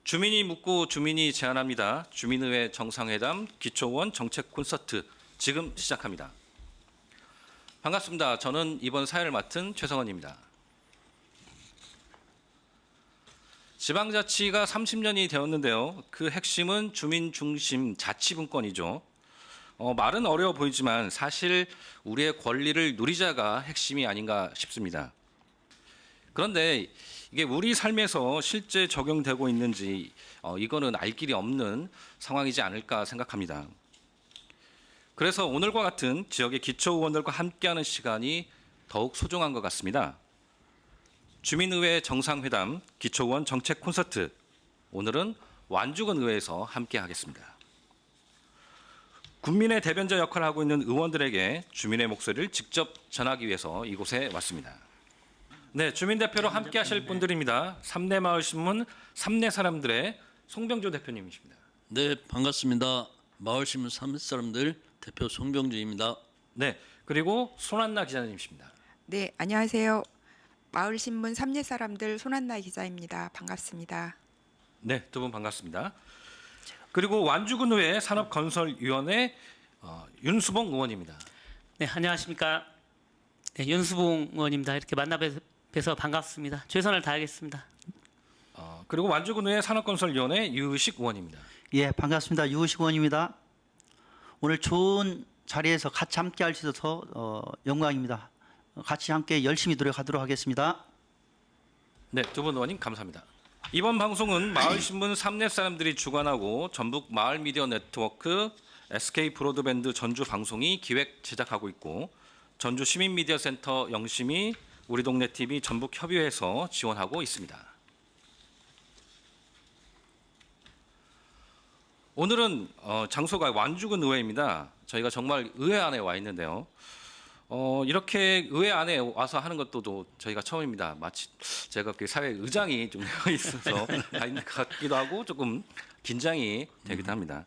주민이 묻고 주민이 제안합니다. 주민의회 정상회담 기초원 정책 콘서트 지금 시작합니다. 반갑습니다. 저는 이번 사회를 맡은 최성원입니다. 지방자치가 30년이 되었는데요. 그 핵심은 주민 중심 자치분권이죠. 말은 어려워 보이지만 사실 우리의 권리를 누리자가 핵심이 아닌가 싶습니다. 그런데 이게 우리 삶에서 실제 적용되고 있는지 이거는 알 길이 없는 상황이지 않을까 생각합니다. 그래서 오늘과 같은 지역의 기초의원들과 함께하는 시간이 더욱 소중한 것 같습니다. 주민의회 정상회담 기초의원 정책 콘서트, 오늘은 완주군 의회에서 함께하겠습니다. 국민의 대변자 역할을 하고 있는 의원들에게 주민의 목소리를 직접 전하기 위해서 이곳에 왔습니다. 네, 주민 대표로 함께 하실 분들입니다. 삼내마을신문 삼내사람들의 송병조 대표님이십니다. 네, 반갑습니다. 마을신문 삼내사람들 대표 송병조입니다. 네, 그리고 손한나 기자님이십니다. 네, 안녕하세요. 마을신문 삼내사람들 손한나 기자입니다. 반갑습니다. 네, 두 분 반갑습니다. 그리고 완주군 의회 산업건설위원회 윤수봉 의원입니다. 네, 안녕하십니까. 네, 윤수봉 의원입니다. 이렇게 만나 뵈서 반갑습니다. 최선을 다하겠습니다. 그리고 완주군 의회 산업건설위원회 유의식 의원입니다. 예, 반갑습니다. 유의식 의원입니다. 오늘 좋은 자리에서 같이 함께 할 수 있어서 영광입니다. 같이 함께 열심히 노력하도록 하겠습니다. 네, 두 분 의원님 감사합니다. 이번 방송은 마을신문 삼내사람들이 주관하고 전북 마을미디어 네트워크, SK 브로드밴드 전주 방송이 기획 제작하고 있고 전주 시민미디어센터 영심이 우리동네TV 전북협의회에서 지원하고 있습니다. 오늘은 장소가 완주군 의회입니다. 저희가 정말 의회 안에 와 있는데요. 이렇게 의회 안에 와서 하는 것도 저희가 처음입니다. 마치 제가 그 사회 의장이 좀 되어 있어서 가 있는 것 같기도 하고 조금 긴장이 되기도 합니다.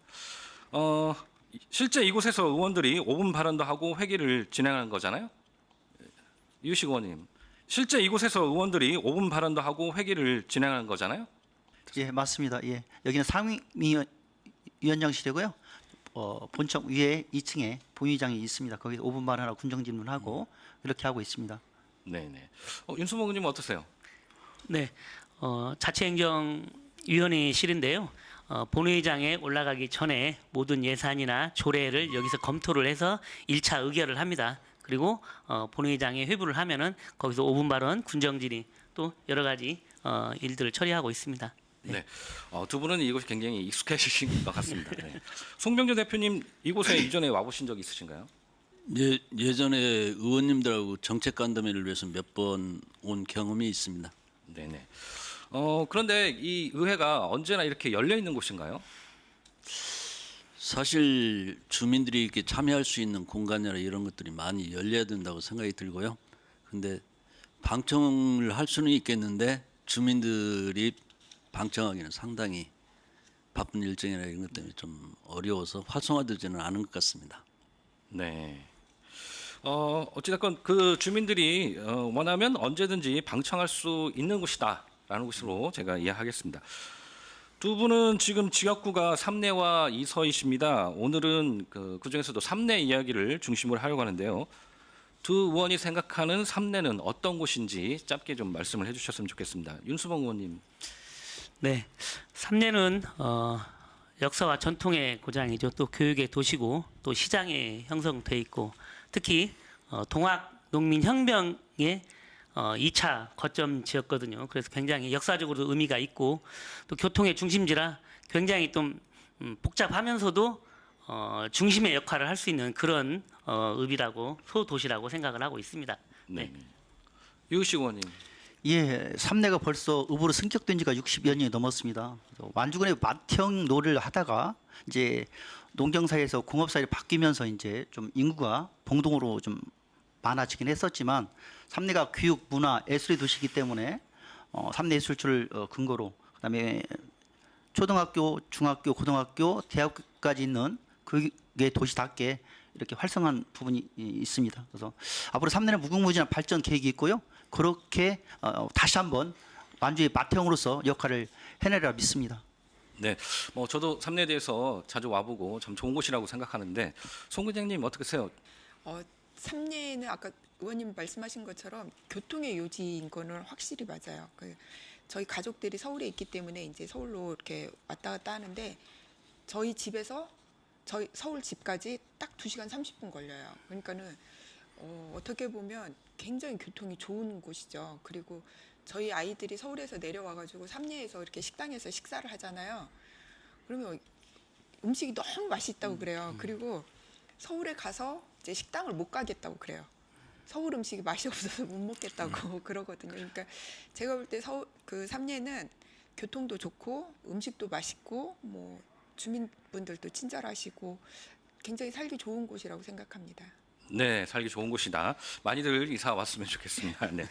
실제 이곳에서 의원들이 5분 발언도 하고 회기를 진행하는 거잖아요. 유식 의원님, 실제 이곳에서 의원들이 5분 발언도 하고 회기를 진행하는 거잖아요. 예, 맞습니다. 예, 여기는 상임위원장실이고요. 본청 위에 2층에 본의장이 있습니다. 거기서 5분 발언하고 군정 질문하고 이렇게 하고 있습니다. 네네. 윤수봉 의원님 어떠세요? 네, 자치행정위원회실인데요. 본회의장에 올라가기 전에 모든 예산이나 조례를 여기서 검토를 해서 1차 의결을 합니다. 그리고 본회의장에 회부를 하면은 거기서 5분 발언, 군정 질의 또 여러 가지 일들을 처리하고 있습니다. 네. 두 분은 이곳이 굉장히 익숙해지신 것 같습니다. 네. 송병조 대표님 이곳에 이전에 와보신 적 있으신가요? 예, 예전에 의원님들하고 정책 간담회를 위해서 몇 번 온 경험이 있습니다. 네네. 그런데 이 의회가 언제나 이렇게 열려 있는 곳인가요? 사실 주민들이 이렇게 참여할 수 있는 공간이나 이런 것들이 많이 열려야 된다고 생각이 들고요. 근데 방청을 할 수는 있겠는데 주민들이 방청하기는 상당히 바쁜 일정이나 이런 것 때문에 좀 어려워서 활성화되지는 않은 것 같습니다. 네. 어찌됐건 그 주민들이 원하면 언제든지 방청할 수 있는 곳이다라는 곳으로 제가 이해하겠습니다. 두 분은 지금 지역구가 삼내와 이서이십니다. 오늘은 그중에서도 삼내 이야기를 중심으로 하려고 하는데요. 두 의원이 생각하는 삼내는 어떤 곳인지 짧게 좀 말씀을 해주셨으면 좋겠습니다. 윤수봉 의원님. 네, 삼내는 역사와 전통의 고장이죠. 또 교육의 도시고 또 시장에 형성돼 있고 특히 동학농민혁명의 2차 거점 지었거든요. 그래서 굉장히 역사적으로 의미가 있고 또 교통의 중심지라 굉장히 좀 복잡하면서도 중심의 역할을 할 수 있는 그런 읍이라고 소도시라고 생각을 하고 있습니다. 네. 유식 의원님. 예, 삼내가 벌써 읍으로 승격된 지가 60여 년이 넘었습니다. 완주군의 맏형 노를 하다가 이제 농경사회에서 공업사회로 바뀌면서 이제 좀 인구가 봉동으로 좀 많아지긴 했었지만 삼내가 교육, 문화, 예술의 도시이기 때문에 삼내 예술초를 근거로 그다음에 초등학교, 중학교, 고등학교, 대학까지 있는 그게 도시답게 이렇게 활성화한 부분이 있습니다. 그래서 앞으로 삼내는 무궁무진한 발전 계획이 있고요. 그렇게 다시 한번 완주의 맏형으로서 역할을 해내리라 믿습니다. 네, 뭐 저도 삼내에 대해서 자주 와보고 참 좋은 곳이라고 생각하는데 송 부장님 어떻게 세요? 삼례는 아까 의원님 말씀하신 것처럼 교통의 요지인 거는 확실히 맞아요. 저희 가족들이 서울에 있기 때문에 이제 서울로 이렇게 왔다 갔다 하는데 저희 집에서 저희 서울 집까지 딱 2시간 30분 걸려요. 그러니까는 어떻게 보면 굉장히 교통이 좋은 곳이죠. 그리고 저희 아이들이 서울에서 내려와가지고 삼례에서 이렇게 식당에서 식사를 하잖아요. 그러면 음식이 너무 맛있다고 그래요. 그리고 서울에 가서 이제 식당을 못 가겠다고 그래요. 서울 음식이 맛이 없어서 못 먹겠다고 그러거든요. 그러니까 제가 볼 때 그 삼례는 교통도 좋고 음식도 맛있고 뭐 주민분들도 친절하시고 굉장히 살기 좋은 곳이라고 생각합니다. 네, 살기 좋은 곳이다. 많이들 이사 왔으면 좋겠습니다. 네,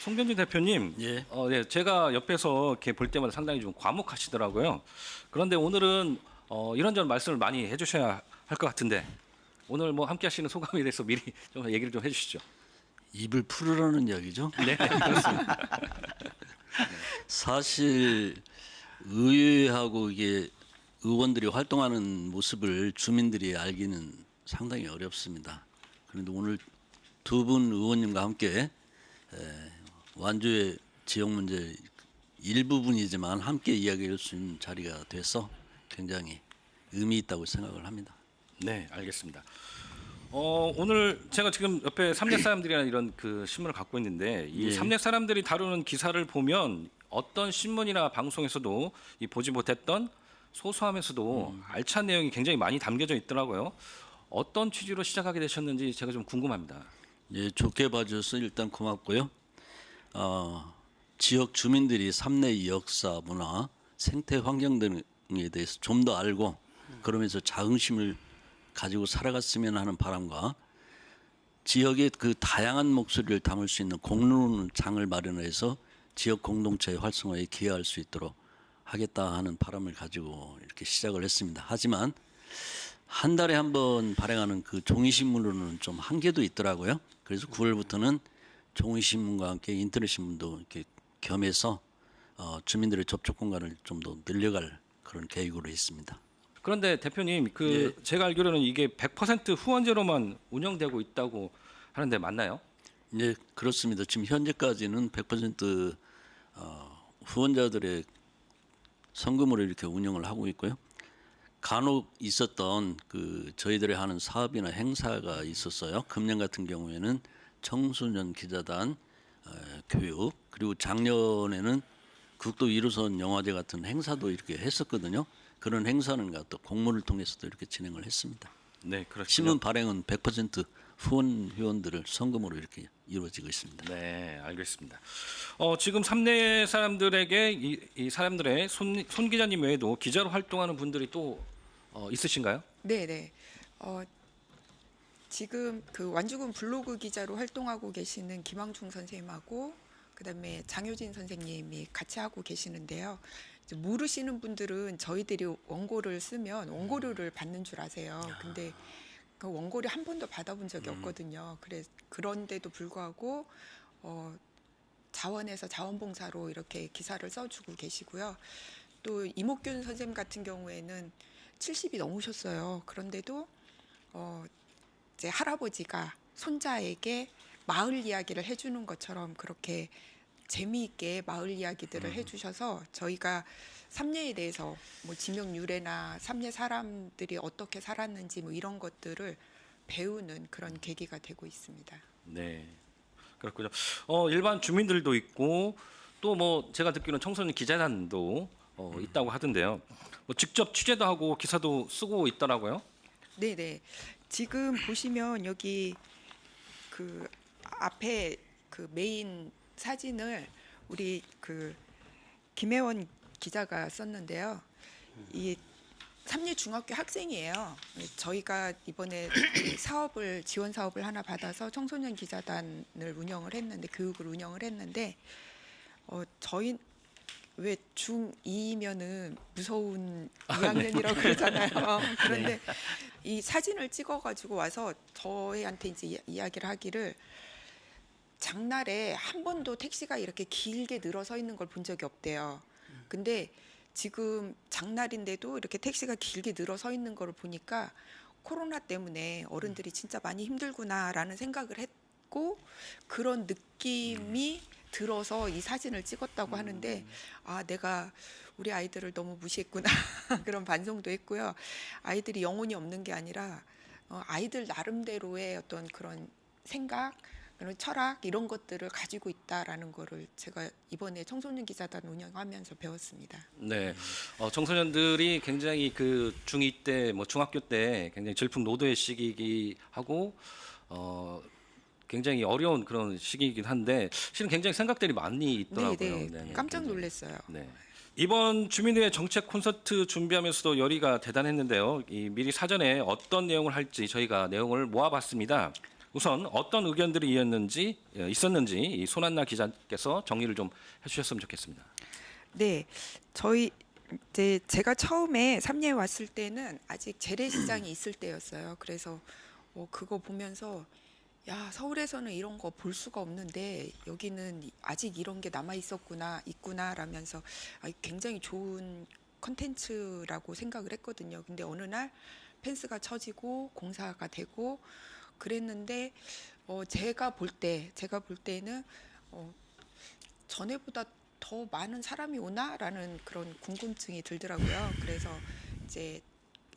송병준 대표님, 예. 네, 제가 옆에서 이렇게 볼 때마다 상당히 좀 과묵하시더라고요. 그런데 오늘은 이런저런 말씀을 많이 해주셔야 할 것 같은데 오늘 뭐 함께하시는 소감에 대해서 미리 좀 얘기를 좀 해주시죠. 입을 풀으라는 이야기죠. 네, 그렇습니다. 사실 의회하고 이게 의원들이 활동하는 모습을 주민들이 알기는 상당히 어렵습니다. 그런데 오늘 두 분 의원님과 함께 완주의 지역 문제 일부분이지만 함께 이야기할 수 있는 자리가 돼서 굉장히 의미 있다고 생각을 합니다. 네, 알겠습니다. 오늘 제가 지금 옆에 삼례 사람들이라는 이런 그 신문을 갖고 있는데 이 예. 삼례 사람들이 다루는 기사를 보면 어떤 신문이나 방송에서도 이 보지 못했던 소소하면서도 알찬 내용이 굉장히 많이 담겨져 있더라고요. 어떤 취지로 시작하게 되셨는지 제가 좀 궁금합니다. 예, 좋게 봐주셔서 일단 고맙고요. 지역 주민들이 삼례의 역사, 문화, 생태 환경 등에 대해서 좀 더 알고 그러면서 자긍심을 가지고 살아갔으면 하는 바람과 지역의 그 다양한 목소리를 담을 수 있는 공론장을 마련해서 지역 공동체 활성화에 기여할 수 있도록 하겠다 하는 바람을 가지고 이렇게 시작을 했습니다. 하지만 한 달에 한 번 발행하는 그 종이신문으로는 좀 한계도 있더라고요. 그래서 9월부터는 종이신문과 함께 인터넷 신문도 이렇게 겸해서 주민들의 접촉 공간을 좀 더 늘려갈 그런 계획으로 있습니다. 그런데 대표님, 제가 알기로는 이게 100% 후원제로만 운영되고 있다고 하는데 맞나요? 네, 그렇습니다. 지금 현재까지는 100% 후원자들의 성금으로 이렇게 운영을 하고 있고요. 간혹 있었던 그 저희들이 하는 사업이나 행사가 있었어요. 금년 같은 경우에는 청소년 기자단 교육, 그리고 작년에는 국도 1호선 영화제 같은 행사도 이렇게 했었거든요. 그런 행사는 또 공모를 통해서도 이렇게 진행을 했습니다. 네, 그렇군요. 신문 발행은 100% 후원 회원들을 성금으로 이렇게 이루어지고 있습니다. 네, 알겠습니다. 지금 삼례 사람들에게 이 사람들의 손 기자님 외에도 기자로 활동하는 분들이 또 있으신가요? 네. 지금 그 완주군 블로그 기자로 활동하고 계시는 김황중 선생님하고 그다음에 장효진 선생님이 같이 하고 계시는데요. 이제 모르시는 분들은 저희들이 원고를 쓰면 원고료를 받는 줄 아세요. 근데 그 원고료 한 번도 받아본 적이 없거든요. 그런데도 불구하고 자원에서 자원봉사로 이렇게 기사를 써주고 계시고요. 또 이목균 선생님 같은 경우에는 70이 넘으셨어요. 그런데도 이제 할아버지가 손자에게 마을 이야기를 해주는 것처럼 그렇게 재미있게 마을 이야기들을 해주셔서 저희가 삼례에 대해서 뭐 지명 유래나 삼례 사람들이 어떻게 살았는지 뭐 이런 것들을 배우는 그런 계기가 되고 있습니다. 네, 그렇군요. 일반 주민들도 있고 또 뭐 제가 듣기로는 청소년 기자단도 있다고 하던데요. 뭐 직접 취재도 하고 기사도 쓰고 있더라고요. 네네. 지금 보시면 여기 그 앞에 그 메인 사진을 우리 그 김혜원 기자가 썼는데요. 이 삼례 중학교 학생이에요. 저희가 이번에 지원 사업을 하나 받아서 청소년 기자단을 운영을 했는데 교육을 운영을 했는데 저희 왜 중2면은 무서운 2학년이라고 그러잖아요. 그런데 이 사진을 찍어가지고 와서 저희한테 이제 이야기를 하기를 장날에 한 번도 택시가 이렇게 길게 늘어서 있는 걸 본 적이 없대요. 근데 지금 장날인데도 이렇게 택시가 길게 늘어서 있는 거를 보니까 코로나 때문에 어른들이 진짜 많이 힘들구나라는 생각을 했고 그런 느낌이 들어서 이 사진을 찍었다고 하는데 아 내가 우리 아이들을 너무 무시했구나 그런 반성도 했고요. 아이들이 영혼이 없는 게 아니라 아이들 나름대로의 어떤 그런 생각, 그런 철학 이런 것들을 가지고 있다라는 거를 제가 이번에 청소년 기자단 운영하면서 배웠습니다. 네, 청소년들이 굉장히 그 중2 때, 뭐 중학교 때 굉장히 질풍노도의 시기이기 하고 굉장히 어려운 그런 시기이긴 한데 실은 굉장히 생각들이 많이 있더라고요. 네, 네, 깜짝 굉장히. 놀랐어요. 네. 이번 주민의회 정책 콘서트 준비하면서도 열의가 대단했는데요. 미리 사전에 어떤 내용을 할지 저희가 내용을 모아봤습니다. 우선 어떤 의견들이 있었는지 이 손한나 기자께서 정리를 좀 해주셨으면 좋겠습니다. 네, 저희 이제 제가 처음에 삼례에 왔을 때는 아직 재래시장이 있을 때였어요. 그래서 그거 보면서 야 서울에서는 이런 거 볼 수가 없는데 여기는 아직 이런 게 남아 있구나라면서 굉장히 좋은 컨텐츠라고 생각을 했거든요. 근데 어느 날 펜스가 쳐지고 공사가 되고 그랬는데 제가 볼 때는 전에보다 더 많은 사람이 오나라는 그런 궁금증이 들더라고요. 그래서 이제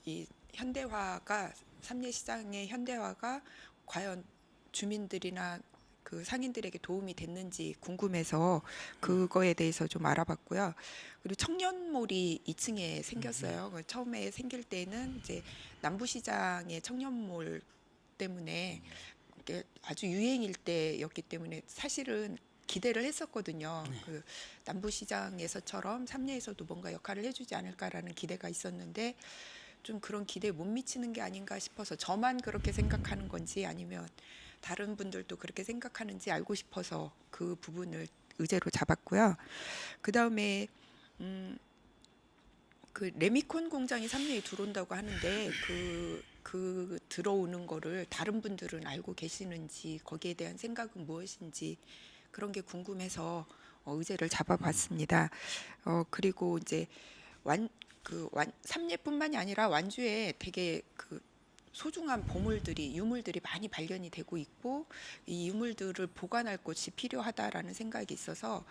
이 현대화가 삼례시장의 현대화가 과연 주민들이나 그 상인들에게 도움이 됐는지 궁금해서 그거에 대해서 좀 알아봤고요. 그리고 청년몰이 2층에 생겼어요. 처음에 생길 때는 이제 남부시장의 청년몰 때문에 이게 아주 유행일 때였기 때문에 사실은 기대를 했었거든요. 그 남부시장에서처럼 삼례에서도 뭔가 역할을 해주지 않을까라는 기대가 있었는데 좀 그런 기대에 못 미치는 게 아닌가 싶어서 저만 그렇게 생각하는 건지 아니면 다른 분들도 그렇게 생각하는지 알고 싶어서 그 부분을 의제로 잡았고요. 그 다음에 그 레미콘 공장이 삼례에 들어온다고 하는데 그 들어오는 거를 다른 분들은 알고 계시는지 거기에 대한 생각은 무엇인지 그런 게 궁금해서 의제를 잡아봤습니다. 그리고 이제 삼례뿐만이 아니라 완주에 되게 그 소중한 유물들이 많이 발견이 되고 있고 이 유물들을 보관할 곳이 필요하다라는 생각이 있어서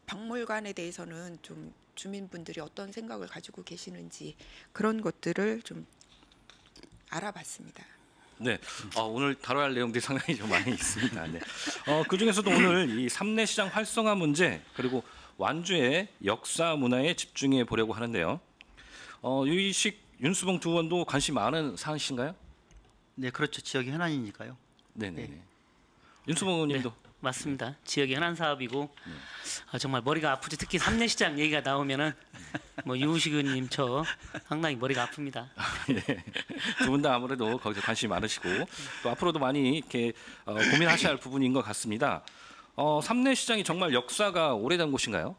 박물관에 대해서는 좀 주민분들이 어떤 생각을 가지고 계시는지 그런 것들을 좀 알아봤습니다. 네, 오늘 다뤄야 할 내용들이 상당히 좀 많이 있습니다. 네. 그 중에서도 오늘 이 삼례시장 활성화 문제 그리고 완주의 역사 문화에 집중해 보려고 하는데요. 유이식, 윤수봉 두 의원도 관심 많은 사안이신가요? 네, 그렇죠. 지역의 현안이니까요. 네네. 네. 윤수봉 의원님도 맞습니다. 지역의 현안 사업이고 정말 머리가 아프죠. 특히 삼례시장 얘기가 나오면은 뭐 유우식 의원님 저 상당히 머리가 아픕니다. 두 분 다 아무래도 거기서 관심이 많으시고 또 앞으로도 많이 이렇게 고민하셔야 할 부분인 것 같습니다. 삼례시장이 정말 역사가 오래된 곳인가요?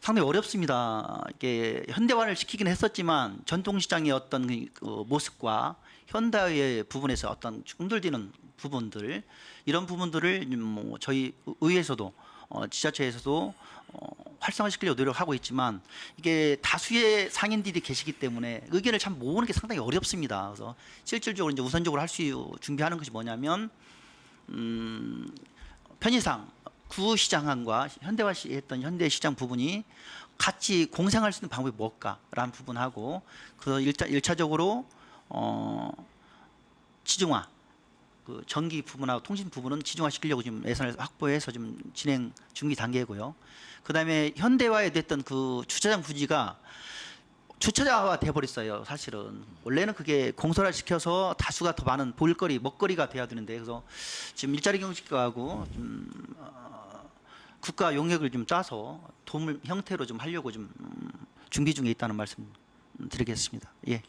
상당히 어렵습니다. 이게 현대화를 시키긴 했었지만 전통시장의 어떤 그 모습과 현대의 부분에서 어떤 충돌되는 부분들 이런 부분들을 뭐 저희 의회에서도 지자체에서도 활성화시키려고 노력하고 있지만 이게 다수의 상인들이 계시기 때문에 의견을 참 모으는 게 상당히 어렵습니다. 그래서 실질적으로 이제 우선적으로 할 수 준비하는 것이 뭐냐면 편의상 구시장과 현대화했던 현대시장 부분이 같이 공생할 수 있는 방법이 뭘까라는 부분하고 그 일차적으로 지중화 그 전기 부분하고 통신 부분은 지중화시키려고 지금 예산을 확보해서 좀 진행 중기 단계고요. 그다음에 현대화에 됐던 그 주차장 부지가 주차장화가 돼버렸어요. 사실은 원래는 그게 공설화 시켜서 다수가 더 많은 볼거리, 먹거리가 돼야 되는데 그래서 지금 일자리 경직화하고 좀 국가 용역을 좀 짜서 도물 형태로 좀 하려고 좀 준비 중에 있다는 말씀 드리겠습니다. 예,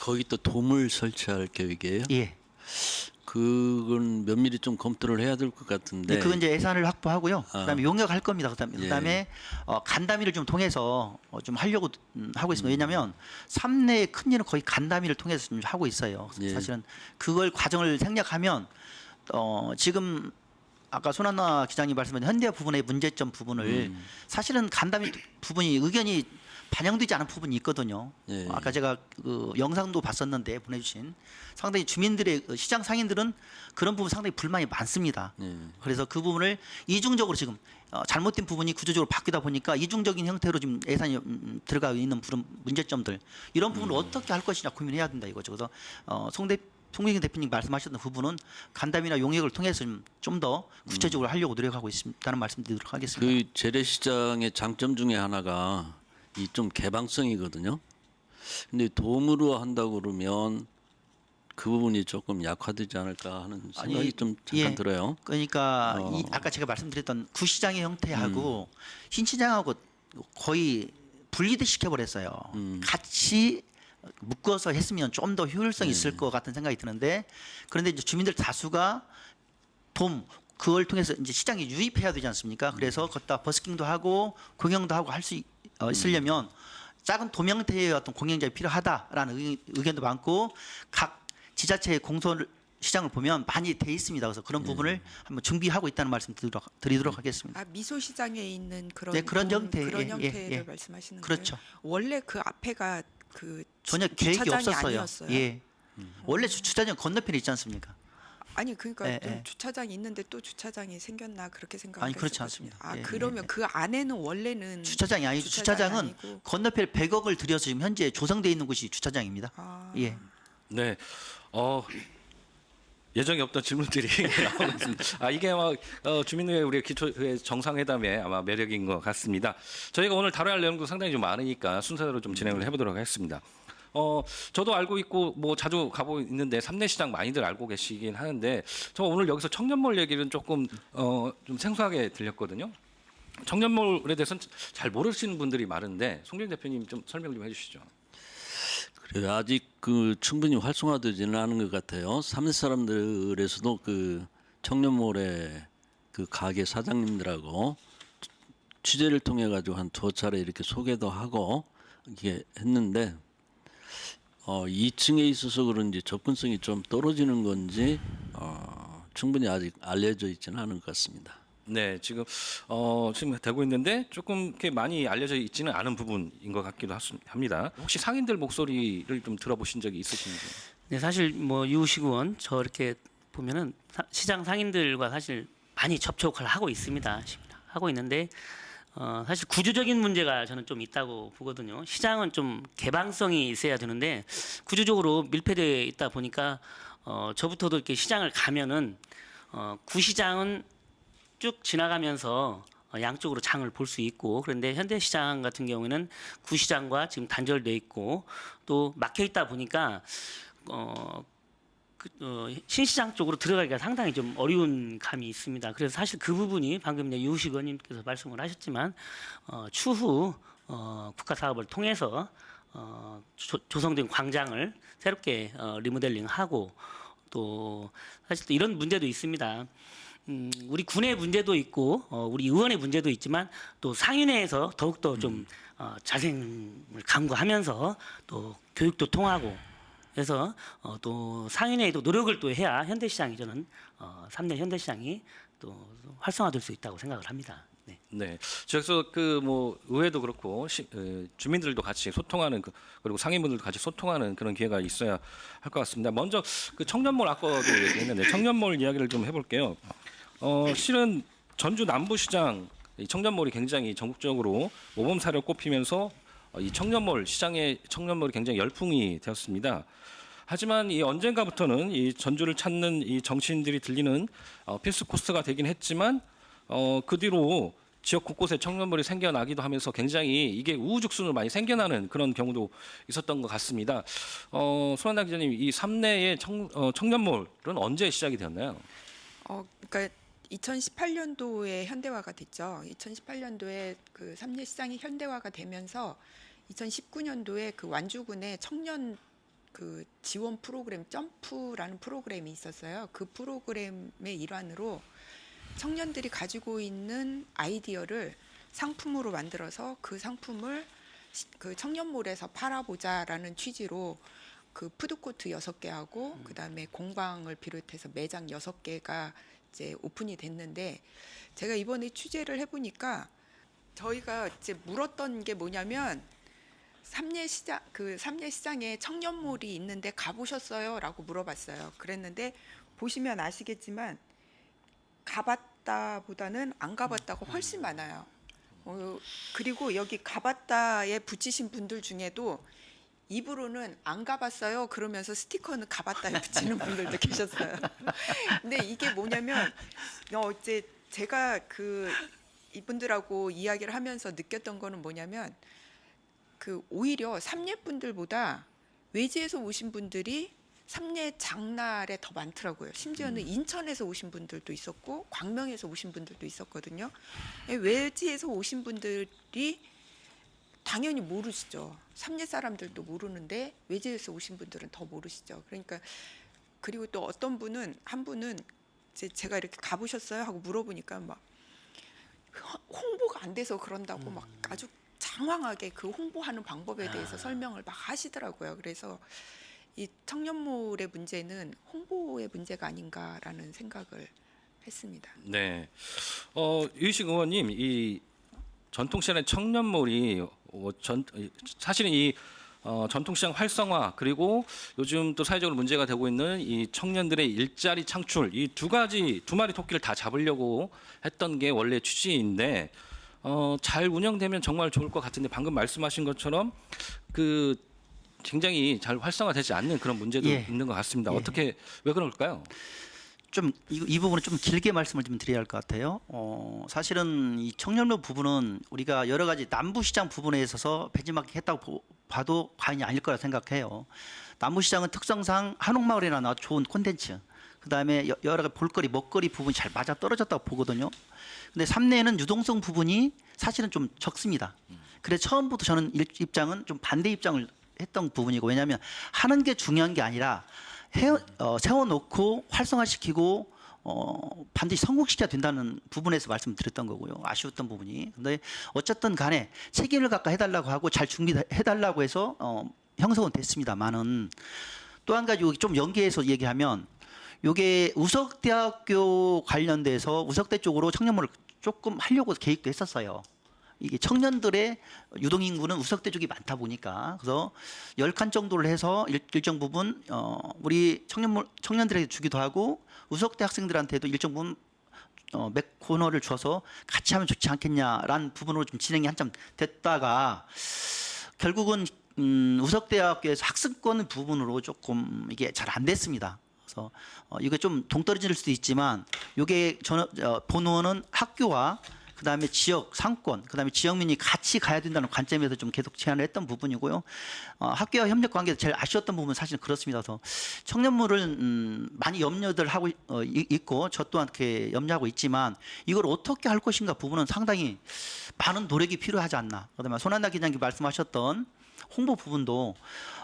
거기 또 도물 설치할 계획이에요? 예. 그건 면밀히 좀 검토를 해야 될 것 같은데. 네, 그건 이제 예산을 확보하고요. 그다음에 용역할 겁니다. 예. 그다음에 간담회를 좀 통해서 좀 하려고 하고 있습니다. 왜냐하면 삼례의 큰 일은 거의 간담회를 통해서 좀 하고 있어요. 예. 사실은 그걸 과정을 생략하면 지금 아까 손한나 기자님 말씀하신 현대화 부분의 문제점 부분을 사실은 간담회 부분이 의견이 반영되지 않은 부분이 있거든요. 예. 아까 제가 그 영상도 봤었는데 보내주신 상당히 주민들의 시장 상인들은 그런 부분 상당히 불만이 많습니다. 그래서 그 부분을 이중적으로 지금 잘못된 부분이 구조적으로 바뀌다 보니까 이중적인 형태로 지금 예산이 들어가 있는 문제점들 이런 부분을 어떻게 할 것이냐 고민해야 된다 이거죠. 그래서 송민경 대표님 말씀하셨던 부분은 간담회나 용역을 통해서 좀 더 구체적으로 하려고 노력하고 있다는 말씀드리도록 하겠습니다. 그 재래시장의 장점 중에 하나가 이 좀 개방성이거든요. 근데 돔으로 한다고 그러면 그 부분이 조금 약화되지 않을까 하는 생각이 아니, 좀 잠깐 예. 들어요. 그러니까 아까 제가 말씀드렸던 구시장의 형태하고 흰시장하고 거의 분리돼 시켜버렸어요. 같이 묶어서 했으면 좀 더 효율성이 있을 것 같은 생각이 드는데 그런데 이제 주민들 다수가 그걸 통해서 이제 시장에 유입해야 되지 않습니까? 그래서 걷다 버스킹도 하고 공영도 하고 할 수 있으려면 작은 돔 형태의 어떤 공영장이 필요하다라는 의견도 많고 각 지자체의 공설 시장을 보면 많이 돼 있습니다. 그래서 그런 부분을 한번 준비하고 있다는 말씀 드리도록 하겠습니다. 미소 시장에 있는 그런 네, 그런 형태, 그런 예, 형태를 예. 말씀하시는 그렇죠. 거예요. 원래 그 앞에가 그 전혀 계획이 주차장이 없었어요. 아니었어요. 예. 원래 주차장 건너편에 있지 않습니까? 아니 그러니까 예, 좀 예. 주차장이 있는데 또 주차장이 생겼나 그렇게 생각을 아니, 그렇지 했었거든요. 않습니다. 예, 그러면 예. 그 안에는 원래는 주차장이 아니고 주차장은 아니고. 건너편에 100억을 들여서 지금 현재 조성돼 있는 곳이 주차장입니다. 예. 네. 예정이 없던 질문들이 나오고 있습니다. 이게 아마 주민회 우리 기초회 정상회담의 아마 매력인 것 같습니다. 저희가 오늘 다뤄야 할 내용도 상당히 좀 많으니까 순서대로 좀 진행을 해보도록 하겠습니다. 저도 알고 있고 뭐 자주 가보고 있는데 삼내시장 많이들 알고 계시긴 하는데 저 오늘 여기서 청년몰 얘기는 조금 좀 생소하게 들렸거든요. 청년몰에 대해서는 잘 모르시는 분들이 많은데 송정 대표님 좀 설명 좀 해주시죠. 그래요. 아직 그 충분히 활성화되지는 않은 것 같아요. 삼내 사람들에서도 그 청년몰의 그 가게 사장님들하고 취재를 통해 가지고 한 2차례 이렇게 소개도 하고 이게 했는데 2층에 있어서 그런지 접근성이 좀 떨어지는 건지 충분히 아직 알려져 있지는 않은 것 같습니다. 네, 지금 되고 있는데 조금 이렇게 많이 알려져 있지는 않은 부분인 것 같기도 합니다. 혹시 상인들 목소리를 좀 들어보신 적이 있으신지? 네, 사실 뭐 유우식 의원 저렇게 보면은 시장 상인들과 사실 많이 접촉을 하고 있습니다. 하고 있는데 사실 구조적인 문제가 저는 좀 있다고 보거든요. 시장은 좀 개방성이 있어야 되는데 구조적으로 밀폐되어 있다 보니까 저부터도 이렇게 시장을 가면은 구시장은 쭉 지나가면서 양쪽으로 장을 볼 수 있고 그런데 현대시장 같은 경우에는 구시장과 지금 단절돼 있고 또 막혀 있다 보니까 신시장 쪽으로 들어가기가 상당히 좀 어려운 감이 있습니다. 그래서 사실 그 부분이 방금 이제 유우식 의원님께서 말씀을 하셨지만 추후 국가 사업을 통해서 조성된 광장을 새롭게 리모델링하고 또 사실 또 이런 문제도 있습니다. 우리 군의 문제도 있고 우리 의원의 문제도 있지만 또 상인회에서 더욱더 좀 자생을 강구하면서 또 교육도 통하고 그래서 또 상인회에도 노력을 또 해야 현대시장이 저는 3년 현대시장이 또 활성화될 수 있다고 생각을 합니다. 네. 네, 그래서 그 뭐 의회도 그렇고 주민들도 같이 소통하는 그리고 상인분들도 같이 소통하는 그런 기회가 있어야 할 것 같습니다. 먼저 그 청년몰 아까도 얘기했는데 청년몰 이야기를 좀 해볼게요. 실은 전주 남부시장 이 청년몰이 굉장히 전국적으로 모범 사례로 꼽히면서 이 청년몰 시장의 청년몰이 굉장히 열풍이 되었습니다. 하지만 이 언젠가부터는 이 전주를 찾는 이 정치인들이 들리는 필수 코스가 되긴 했지만 그 뒤로 지역 곳곳에 청년몰이 생겨나기도 하면서 굉장히 이게 우후죽순으로 많이 생겨나는 그런 경우도 있었던 것 같습니다. 손한나 기자님, 이 삼내의 청년몰은 언제 시작이 되었나요? 그러니까 2018년도에 현대화가 됐죠. 2018년도에 그 삼내시장이 현대화가 되면서 2019년도에 그 완주군의 청년 그 지원 프로그램 점프라는 프로그램이 있었어요. 그 프로그램의 일환으로 청년들이 가지고 있는 아이디어를 상품으로 만들어서 그 상품을 그 청년몰에서 팔아보자라는 취지로 그 푸드코트 6개하고 그다음에 공방을 비롯해서 매장 6개가 이제 오픈이 됐는데 제가 이번에 취재를 해보니까 저희가 이제 물었던 게 뭐냐면 삼례시장에 청년몰이 있는데 가보셨어요?라고 물어봤어요. 그랬는데 보시면 아시겠지만 가봤다보다는 안 가봤다가 훨씬 많아요. 그리고 여기 가봤다에 붙이신 분들 중에도 입으로는 안 가봤어요 그러면서 스티커는 가봤다에 붙이는 분들도 계셨어요. 근데 이게 뭐냐면 이제 제가 이분들하고 이야기를 하면서 느꼈던 거는 뭐냐면 오히려 삼례분들보다 외지에서 오신 분들이 삼례 장날에 더 많더라고요. 심지어는 인천에서 오신 분들도 있었고 광명에서 오신 분들도 있었거든요. 외지에서 오신 분들이 당연히 모르시죠. 삼례 사람들도 모르는데 외지에서 오신 분들은 더 모르시죠. 그러니까 그리고 또 한 분은 제가 이렇게 가보셨어요 하고 물어보니까 막 홍보가 안 돼서 그런다고 막 아주 장황하게 그 홍보하는 방법에 대해서 설명을 막 하시더라고요. 그래서 이 청년몰의 문제는 홍보의 문제가 아닌가라는 생각을 했습니다. 네. 유희식 의원님, 이 전통시장의 청년몰이 사실은 이 전통시장 활성화 그리고 요즘 또 사회적으로 문제가 되고 있는 이 청년들의 일자리 창출 이 두 마리 토끼를 다 잡으려고 했던 게 원래 취지인데 잘 운영되면 정말 좋을 것 같은데 방금 말씀하신 것처럼 굉장히 잘 활성화되지 않는 그런 문제도 예. 있는 것 같습니다. 예. 왜 그럴까요? 좀 이 부분은 좀 길게 말씀을 좀 드려야 할 것 같아요. 사실은 이 청년몰 부분은 우리가 여러 가지 남부시장 부분에 있어서 벤치마킹했다고 봐도 과언이 아닐 거라 생각해요. 남부시장은 특성상 한옥마을이나 나 좋은 콘텐츠, 그다음에 여러 가지 볼거리, 먹거리 부분이 잘 맞아 떨어졌다고 보거든요. 근데 삼례는 유동성 부분이 사실은 좀 적습니다. 그래서 처음부터 저는 입장은 좀 반대 입장을 했던 부분이고, 왜냐하면 하는 게 중요한 게 아니라 세워놓고 활성화시키고 반드시 성공시켜야 된다는 부분에서 말씀드렸던 거고요. 아쉬웠던 부분이. 근데 어쨌든 간에 책임을 갖고 해달라고 하고 잘 준비해달라고 해서 형성은 됐습니다만은 또 한 가지 좀 연계해서 얘기하면 요게 우석대학교 관련돼서 우석대 쪽으로 청년몰을 조금 하려고 계획도 했었어요. 이게 청년들의 유동인구는 우석대 쪽이 많다 보니까 그래서 10칸 정도를 해서 일정 부분 우리 청년들에게 주기도 하고 우석대 학생들한테도 일정 부분 맥 코너를 줘서 같이 하면 좋지 않겠냐라는 부분으로 좀 진행이 한참 됐다가 결국은 우석대학교에서 학습권 부분으로 조금 이게 잘 안 됐습니다. 그래서 이게 좀 동떨어질 수도 있지만 이게 본원은 학교와 그다음에 지역 상권, 그다음에 지역민이 같이 가야 된다는 관점에서 좀 계속 제안을 했던 부분이고요. 학교와 협력 관계에서 제일 아쉬웠던 부분은 사실 그렇습니다. 그래서 청년몰을 많이 염려들 하고 있고 저 또한 그렇게 염려하고 있지만 이걸 어떻게 할 것인가 부분은 상당히 많은 노력이 필요하지 않나. 그다음에 손한나 기자님 말씀하셨던 홍보 부분도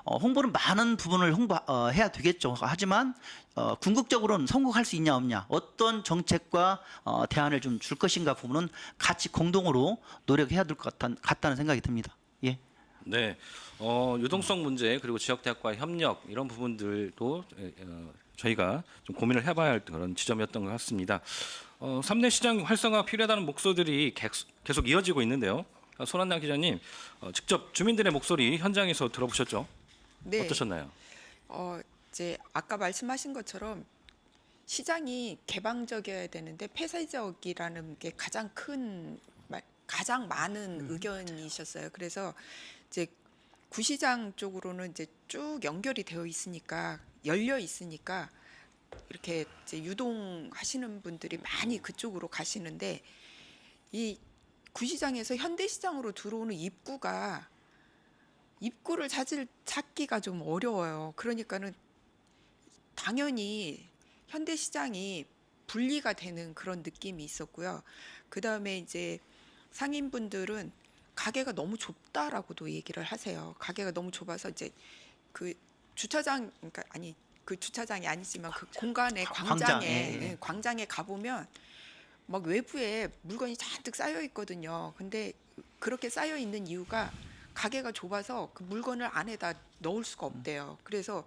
홍보는 많은 부분을 홍보해야 되겠죠. 하지만 궁극적으로는 성공할 수 있냐 없냐, 어떤 정책과 대안을 좀 줄 것인가 부분은 같이 공동으로 노력해야 될 것 같다는 생각이 듭니다. 예. 네, 유동성 문제 그리고 지역대학과의 협력 이런 부분들도 저희가 좀 고민을 해봐야 할 그런 지점이었던 것 같습니다. 삼례시장 활성화 필요하다는 목소리들이 계속 이어지고 있는데요. 손한나 기자님, 직접 주민들의 목소리 현장에서 들어보셨죠? 네. 어떠셨나요? 이제 아까 말씀하신 것처럼 시장이 개방적이어야 되는데 폐쇄적이라는 게 가장 많은 의견이셨어요. 그래서 이제 구시장 쪽으로는 이제 쭉 연결이 되어 있으니까 열려 있으니까 이렇게 이제 유동하시는 분들이 많이 그쪽으로 가시는데 이 구시장에서 현대시장으로 들어오는 입구를 찾기가 좀 어려워요. 그러니까는 당연히 현대시장이 분리가 되는 그런 느낌이 있었고요. 그 다음에 이제 상인분들은 가게가 너무 좁다라고도 얘기를 하세요. 가게가 너무 좁아서 이제 그 주차장, 그러니까 아니 그 주차장이 아니지만 그 공간에 광장에 가보면 막 외부에 물건이 잔뜩 쌓여 있거든요. 근데 그렇게 쌓여 있는 이유가 가게가 좁아서 그 물건을 안에다 넣을 수가 없대요. 그래서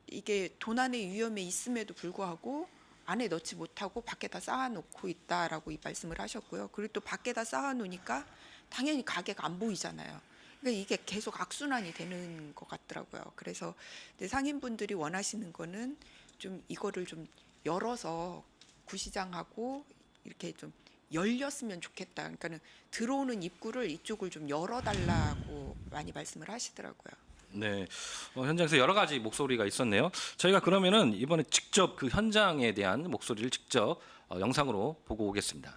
이게 도난의 위험에 있음에도 불구하고 안에 넣지 못하고 밖에다 쌓아놓고 있다라고 이 말씀을 하셨고요. 그리고 또 밖에다 쌓아놓으니까 당연히 가게가 안 보이잖아요. 그러니까 이게 계속 악순환이 되는 것 같더라고요. 그래서 근데 상인분들이 원하시는 거는 좀 이거를 좀 열어서 구시장하고 이렇게 좀 열렸으면 좋겠다. 그러니까는 들어오는 입구를 이쪽을 좀 열어달라고 많이 말씀을 하시더라고요. 네, 현장에서 여러 가지 목소리가 있었네요. 저희가 그러면은 이번에 직접 그 현장에 대한 목소리를 직접 영상으로 보고 오겠습니다.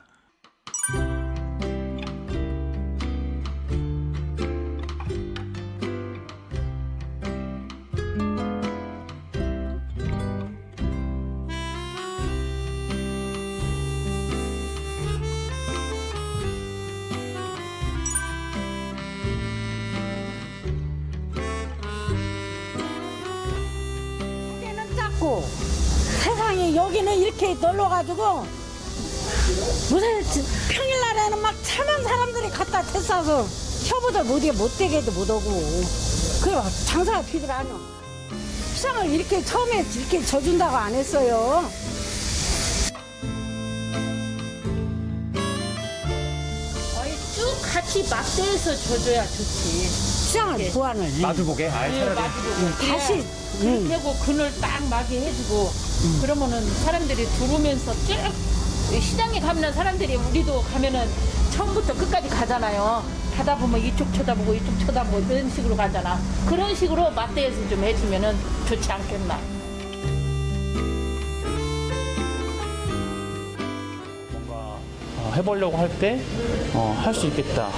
여기는 작고 세상에 여기는 이렇게 넓어가지고 무슨 평일날에는 막 천만 사람들이 갖다 대싸서 혀보들 못되게도 못하고 그래 장사가 되질 않아. 시장을 이렇게 처음에 이렇게 져준다고 안 했어요. 쭉 같이 막대해서 줘줘야 좋지. 시장을 보완을 마주보게. 다시 그렇게 하고 그늘 딱 막이 해주고 그러면은 사람들이 들어오면서 쭉 시장에 가면 사람들이 우리도 가면은 처음부터 끝까지 가잖아요. 가다 보면 이쪽 쳐다보고 이쪽 쳐다보고 이런 식으로 가잖아. 그런 식으로 맞대해서 좀 해주면은 좋지 않겠나. 뭔가 해보려고 할 때 할 수 있겠다,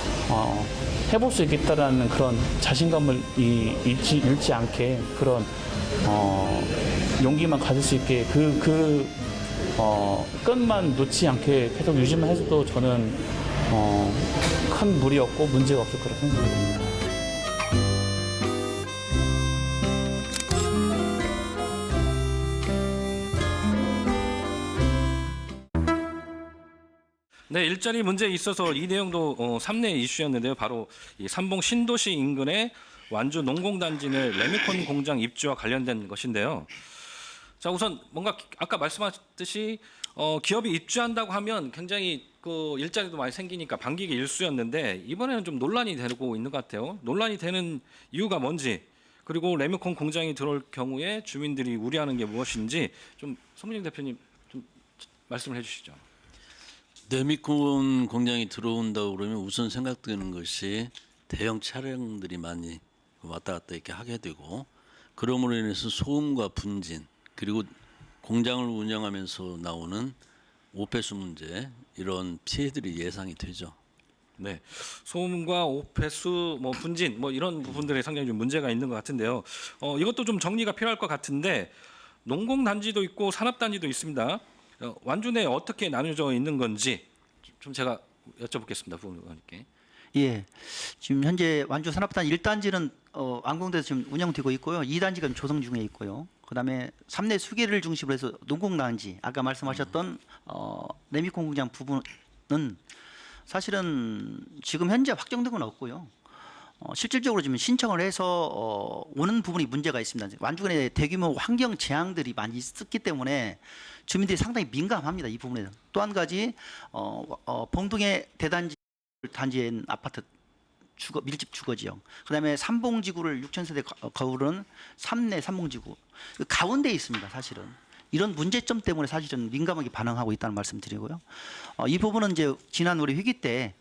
해볼 수 있겠다라는 그런 자신감을 잃지 않게 그런 용기만 가질 수 있게 끈만 놓지 않게 계속 유지만 해줘도 저는 큰 무리 없고 문제가 없을 거라 생각합니다. 네, 일자리 문제에 있어서 이 내용도 3내 이슈였는데요. 바로 이 삼봉 신도시 인근의 완주 농공단지 내 레미콘 공장 입주와 관련된 것인데요. 자, 우선 뭔가 아까 말씀하셨듯이 기업이 입주한다고 하면 굉장히 그 일자리도 많이 생기니까 반기가 일쑤였는데 이번에는 좀 논란이 되고 있는 것 같아요. 논란이 되는 이유가 뭔지, 그리고 레미콘 공장이 들어올 경우에 주민들이 우려하는 게 무엇인지 좀 손민정 대표님 좀 말씀을 해주시죠. 레미콘 공장이 들어온다고 그러면 우선 생각되는 것이 대형 차량들이 많이 왔다 갔다 이렇게 하게 되고, 그러므로 인해서 소음과 분진, 그리고 공장을 운영하면서 나오는 오폐수 문제, 이런 피해들이 예상이 되죠. 네, 소음과 오폐수, 뭐 분진, 뭐 이런 부분들에 상당히 좀 문제가 있는 것 같은데요. 이것도 좀 정리가 필요할 것 같은데, 농공단지도 있고 산업단지도 있습니다. 완주 내에 어떻게 나뉘어져 있는 건지 좀 제가 여쭤보겠습니다, 부의원님께. 예, 지금 현재 완주 산업단 1단지는 완공돼서 지금 운영되고 있고요. 2단지가 조성 중에 있고요. 그다음에 3내 수계를 중심으로 해서 농공단지, 아까 말씀하셨던 레미콘 공장 부분은 사실은 지금 현재 확정된 건 없고요. 실질적으로 지금 신청을 해서 오는 부분이 문제가 있습니다. 완주군에 대규모 환경 재앙들이 많이 있었기 때문에 주민들이 상당히 민감합니다. 이 부분에. 또 한 가지 봉동의 대단지 단지에 있는 아파트 밀집 주거지역, 그다음에 삼봉지구를 6,000세대 거울은 3내 삼봉지구 그 가운데에 있습니다. 사실은 이런 문제점 때문에 사실은 민감하게 반응하고 있다는 말씀드리고요. 이 부분은 이제 지난 우리 회기 때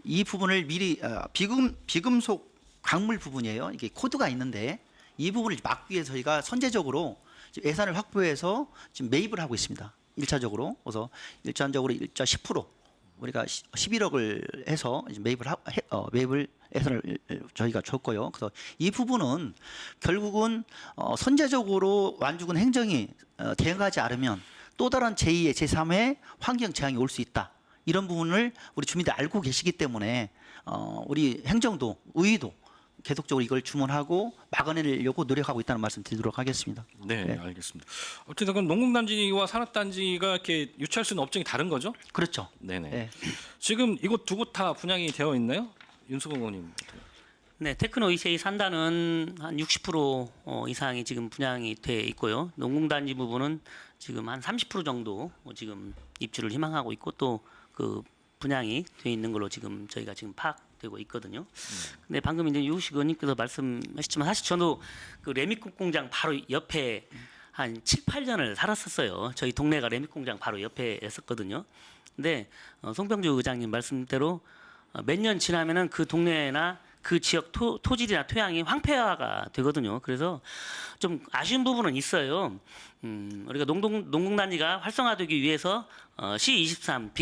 이 부분을 미리 비금속 광물 부분이에요. 이게 코드가 있는데 이 부분을 막기 위해서 저희가 선제적으로 지금 예산을 확보해서 지금 매입을 하고 있습니다. 1차적으로. 그래서 1차적으로 10% 우리가 11억을 해서 이제 매입을 예산을 저희가 줬고요. 그래서 이 부분은 결국은 선제적으로 완주군 행정이 대응하지 않으면 또 다른 제2의 제3의 환경 재앙이 올 수 있다. 이런 부분을 우리 주민들 알고 계시기 때문에 우리 행정도 의회도 계속적으로 이걸 주문하고 막아내려고 노력하고 있다는 말씀 드리도록 하겠습니다. 네, 네. 알겠습니다. 어쨌든 농공단지와 산업단지가 이렇게 유치할 수 있는 업종이 다른 거죠? 그렇죠. 네네. 네. 지금 이곳 두 곳 다 분양이 되어 있나요? 윤수공 의원님. 네, 테크노 이세이 산다는 한 60% 이상이 지금 분양이 돼 있고요. 농공단지 부분은 지금 한 30% 정도 지금 입주를 희망하고 있고 또 그 분양이 돼 있는 걸로 지금 저희가 지금 파악되고 있거든요. 근데 방금 이제 유식 의원님께서 말씀하셨지만 사실 저도 그 레미콘 공장 바로 옆에 한 7, 8년을 살았었어요. 저희 동네가 레미콘 공장 바로 옆에 있었거든요. 근데 송병주 의장님 말씀대로 몇 년 지나면은 그 동네나 그 지역 토질이나 토양이 황폐화가 되거든요. 그래서 좀 아쉬운 부분은 있어요. 우리가 농공단지가 활성화되기 위해서 C23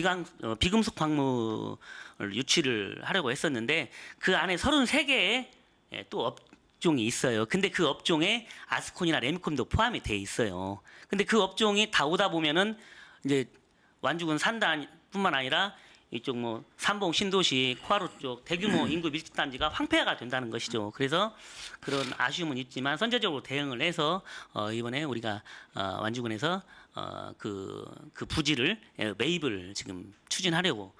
비금속 광물을 유치를 하려고 했었는데 그 안에 33개의 또 업종이 있어요. 근데 그 업종에 아스콘이나 레미콘도 포함이 돼 있어요. 근데 그 업종이 다 오다 보면은 이제 완주군 산단뿐만 아니라 이쪽 뭐 삼봉 신도시 코하루 쪽 대규모 인구 밀집 단지가 황폐화가 된다는 것이죠. 그래서 그런 아쉬움은 있지만 선제적으로 대응을 해서 이번에 우리가 완주군에서 그 부지를 매입을 지금 추진하려고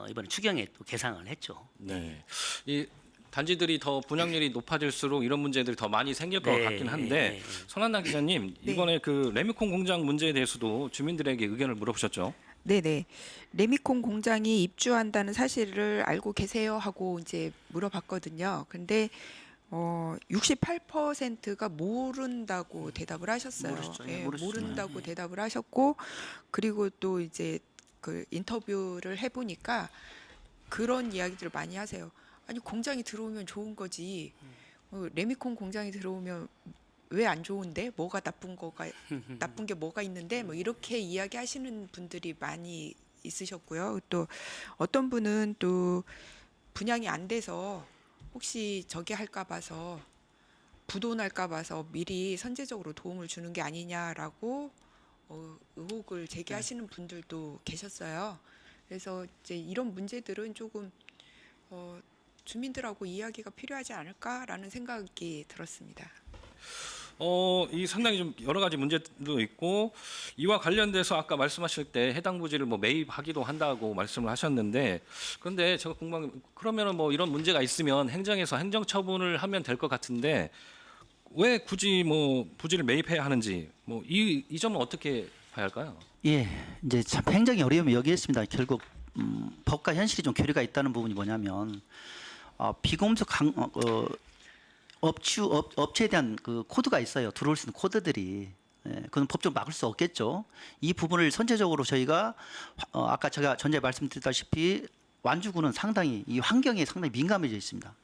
이번에 추경에 또 개상을 했죠. 네. 이 단지들이 더 분양률이 높아질수록 이런 문제들이 더 많이 생길 것 네, 같긴 한데 네. 손한나 기자님 네. 이번에 그 레미콘 공장 문제에 대해서도 주민들에게 의견을 물어보셨죠? 네네. 레미콘 공장이 입주한다는 사실을 알고 계세요? 하고 이제 물어봤거든요. 근데 68%가 모른다고 대답을 하셨어요. 모르시죠. 예, 모르시죠. 모른다고 대답을 하셨고, 그리고 또 이제 그 인터뷰를 해보니까 그런 이야기들을 많이 하세요. 아니 공장이 들어오면 좋은 거지. 레미콘 공장이 들어오면 왜 안 좋은데? 뭐가 나쁜 게 뭐가 있는데? 뭐 이렇게 이야기하시는 분들이 많이 있으셨고요. 또 어떤 분은 또 분양이 안 돼서 혹시 저기 할까 봐서 부도날까 봐서 미리 선제적으로 도움을 주는 게 아니냐라고 의혹을 제기하시는 분들도 계셨어요. 그래서 이제 이런 문제들은 조금 주민들하고 이야기가 필요하지 않을까라는 생각이 들었습니다. 이 상당히 좀 여러 가지 문제도 있고 이와 관련돼서 아까 말씀하실 때 해당 부지를 뭐 매입하기도 한다고 말씀을 하셨는데 그런데 제가 궁금한 게 그러면은 뭐 이런 문제가 있으면 행정에서 행정 처분을 하면 될 것 같은데 왜 굳이 뭐 부지를 매입해야 하는지 뭐 이 점은 어떻게 봐야 할까요? 예, 이제 참 행정이 어려움이 여기에 있습니다. 결국 법과 현실이 좀 괴리가 있다는 부분이 뭐냐면 비금속 업체에 대한 그 코드가 있어요. 들어올 수 있는 코드들이. 예, 그건 법적으로 막을 수 없겠죠. 이 부분을 선제적으로 저희가 아까 제가 전에 말씀드렸다시피 완주군은 상당히 이 환경에 상당히 민감해져 있습니다.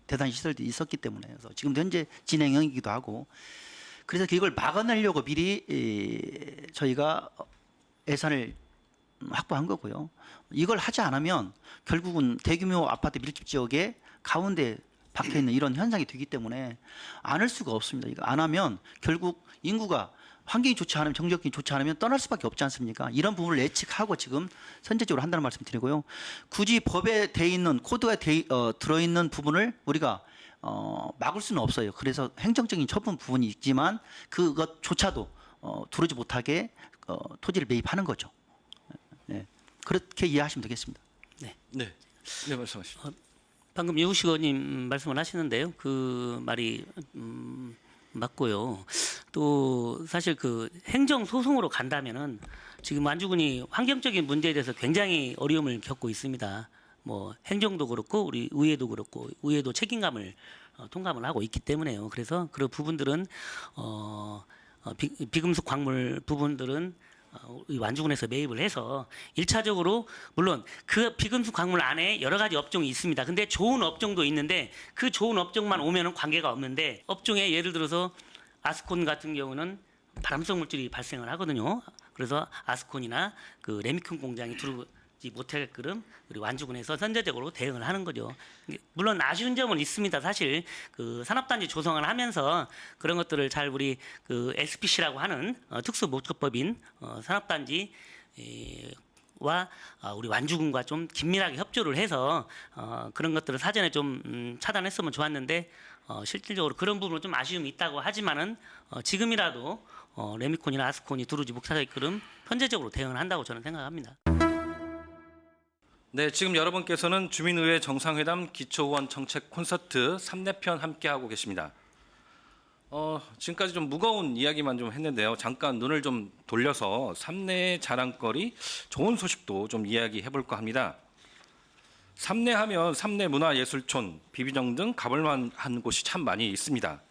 대단히 시설들이 있었기 때문에 그래서 지금 현재 진행형이기도 하고 그래서 이걸 막아내려고 미리 저희가 예산을 확보한 거고요. 이걸 하지 않으면 결국은 대규모 아파트 밀집 지역에 가운데 박혀 있는 이런 현상이 되기 때문에 안 할 수가 없습니다. 이거 안 하면 결국 인구가 환경이 좋지 않으면 정적이 좋지 않으면 떠날 수밖에 없지 않습니까? 이런 부분을 예측하고 지금 선제적으로 한다는 말씀드리고요. 굳이 법에 돼 있는 코드가 들어 있는 부분을 우리가 막을 수는 없어요. 그래서 행정적인 처분 부분이 있지만 그것조차도 두르지 못하게 토지를 매입하는 거죠. 네. 그렇게 이해하시면 되겠습니다. 네 말씀하시죠. 방금 유식 의원님 말씀을 하시는데요. 그 말이 맞고요. 또 사실 그 행정 소송으로 간다면은 지금 완주군이 환경적인 문제에 대해서 굉장히 어려움을 겪고 있습니다. 뭐 행정도 그렇고 우리 의회도 그렇고 의회도 책임감을 통감을 하고 있기 때문에요. 그래서 그런 부분들은 비금속 광물 부분들은 완주군에서 매입을 해서 1차적으로 물론 그 비금속 광물 안에 여러 가지 업종이 있습니다. 근데 좋은 업종도 있는데 그 좋은 업종만 오면은 관계가 없는데 업종에 예를 들어서 아스콘 같은 경우는 발암성 물질이 발생을 하거든요. 그래서 아스콘이나 그 레미콘 공장이 들어오지 못하게끔 우리 완주군에서 선제적으로 대응을 하는 거죠. 물론 아쉬운 점은 있습니다. 사실 그 산업단지 조성을 하면서 그런 것들을 잘 우리 그 SPC라고 하는 특수목적법인 산업단지 와 우리 완주군과 좀 긴밀하게 협조를 해서 그런 것들을 사전에 좀 차단했으면 좋았는데 실질적으로 그런 부분은 좀 아쉬움이 있다고 하지만은 지금이라도 레미콘이나 아스콘이 들어오지 못하게끔 현재적으로 대응을 한다고 저는 생각합니다. 네, 지금 여러분께서는 주민의회 정상회담 기초의원 정책 콘서트 3례편 함께하고 계십니다. 지금까지 좀 무거운 이야기만 좀 했는데요. 잠깐 눈을 좀 돌려서 3례의 자랑거리, 좋은 소식도 좀 이야기해볼까 합니다. 3례 하면 3례 문화예술촌, 비비정 등 가볼만한 곳이 참 많이 있습니다.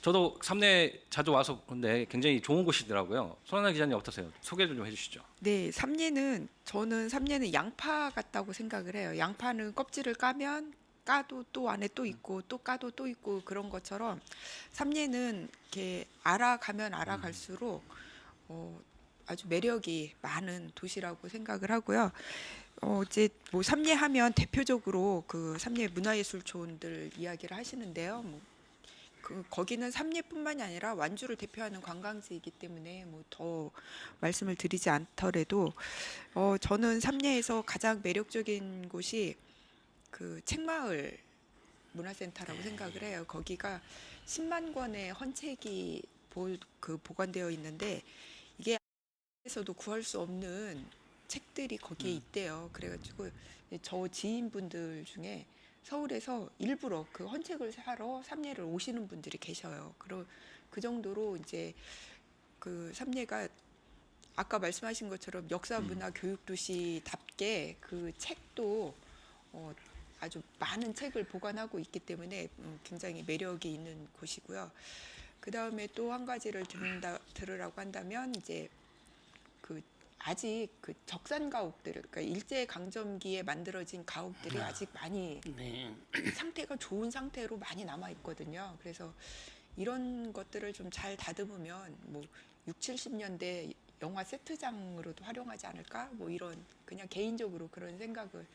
저도 3례 자주 와서 근데 굉장히 좋은 곳이더라고요. 손하나 기자님 어떠세요? 소개 좀 해주시죠. 네, 저는 삼례는 양파 같다고 생각을 해요. 양파는 껍질을 까도 또 안에 또 있고 또 까도 또 있고 그런 것처럼 삼례는 이렇게 알아가면 알아갈수록 아주 매력이 많은 도시라고 생각을 하고요. 이제 뭐 삼례 하면 대표적으로 그 삼례 문화예술촌들 이야기를 하시는데요. 거기는 삼례뿐만이 아니라 완주를 대표하는 관광지이기 때문에 뭐 더 말씀을 드리지 않더라도 저는 삼례에서 가장 매력적인 곳이 그 책마을 문화센터라고 생각을 해요. 거기가 10만 권의 헌책이 보관되어 있는데 이게 에서도 구할 수 없는 책들이 거기에 있대요. 그래가지고 저 지인분들 중에 서울에서 일부러 그 헌책을 사러 삼례를 오시는 분들이 계셔요. 그 정도로 이제 그 삼례가 아까 말씀하신 것처럼 역사 문화 교육 도시답게 그 책도 아주 많은 책을 보관하고 있기 때문에 굉장히 매력이 있는 곳이고요. 그 다음에 또 한 가지를 들으라고 한다면 이제 아직 그 적산 가옥들, 그러니까 일제 강점기에 만들어진 가옥들이 아직 많이 네. 상태가 좋은 상태로 많이 남아 있거든요. 그래서 이런 것들을 좀 잘 다듬으면 뭐 60, 70년대 영화 세트장으로도 활용하지 않을까? 뭐 이런 그냥 개인적으로 그런 생각을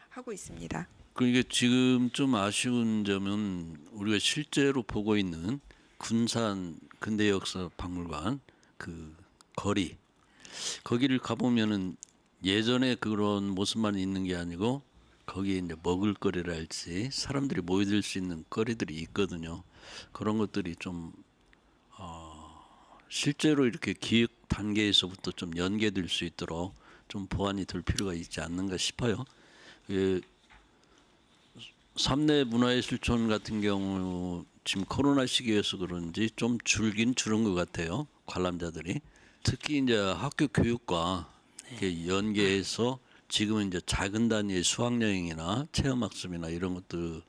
하고 있습니다. 그러니까 지금 좀 아쉬운 점은 우리가 실제로 보고 있는 군산 근대역사 박물관 그 거리 거기를 가보면은 예전에 그런 모습만 있는 게 아니고 거기에 이제 먹을거리랄지 사람들이 모여들 수 있는 거리들이 있거든요. 그런 것들이 좀 실제로 이렇게 기획 단계에서부터 좀 연계될 수 있도록 좀 보완이 될 필요가 있지 않는가 싶어요. 삼례 문화예술촌 같은 경우 지금 코로나 시기여서 그런지 좀 줄긴 줄은 것 같아요. 관람자들이. 특히 이제 학교 교육과 이렇게 연계해서 지금은 이제 작은 단위의 수학여행이나 체험학습이나 이런 것들이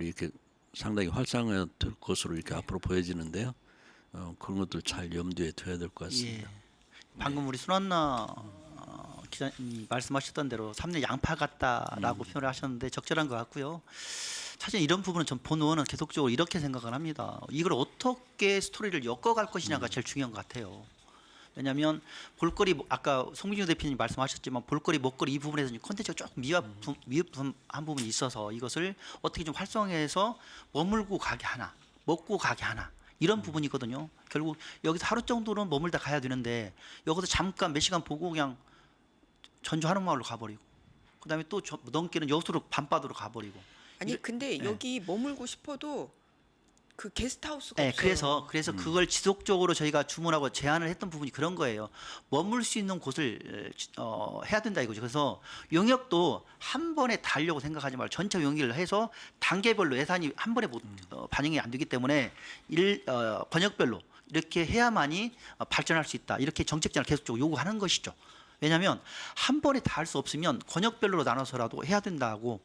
이렇게 상당히 활성화될 것으로 이렇게 앞으로 보여지는데요. 그런 것들 잘 염두에 둬야 될 것 같습니다. 방금 우리 손한나 기자님이 말씀하셨던 대로 삼례 양파 같다라고 표현을 하셨는데 적절한 것 같고요. 사실 이런 부분은 전 본 의원은 계속적으로 이렇게 생각을 합니다. 이걸 어떻게 스토리를 엮어갈 것이냐가 제일 중요한 것 같아요. 왜냐하면 볼거리 아까 송민규 대표님 말씀하셨지만 볼거리 먹거리 이 부분에서 콘텐츠가 조금 미흡한 부분이 있어서 이것을 어떻게 좀 활성화해서 머물고 가게 하나 먹고 가게 하나 이런 부분이거든요. 결국 여기서 하루 정도는 머물다 가야 되는데 여기서 잠깐 몇 시간 보고 그냥 전주 한옥마을로 가버리고 그다음에 또 넘기는 여수로 밤바다로 가버리고 아니 근데 네. 여기 머물고 싶어도 그 게스트하우스가 네, 없어요. 그래서 그걸 지속적으로 저희가 주문하고 제안을 했던 부분이 그런 거예요. 머물 수 있는 곳을 해야 된다 이거죠. 그래서 용역도 한 번에 다 하려고 생각하지 말고 전체 용역을 해서 단계별로 예산이 한 번에 반영이 안 되기 때문에 권역별로 이렇게 해야만이 발전할 수 있다. 이렇게 정책 제안을 계속적으로 요구하는 것이죠. 왜냐하면 한 번에 다 할 수 없으면 권역별로 나눠서라도 해야 된다고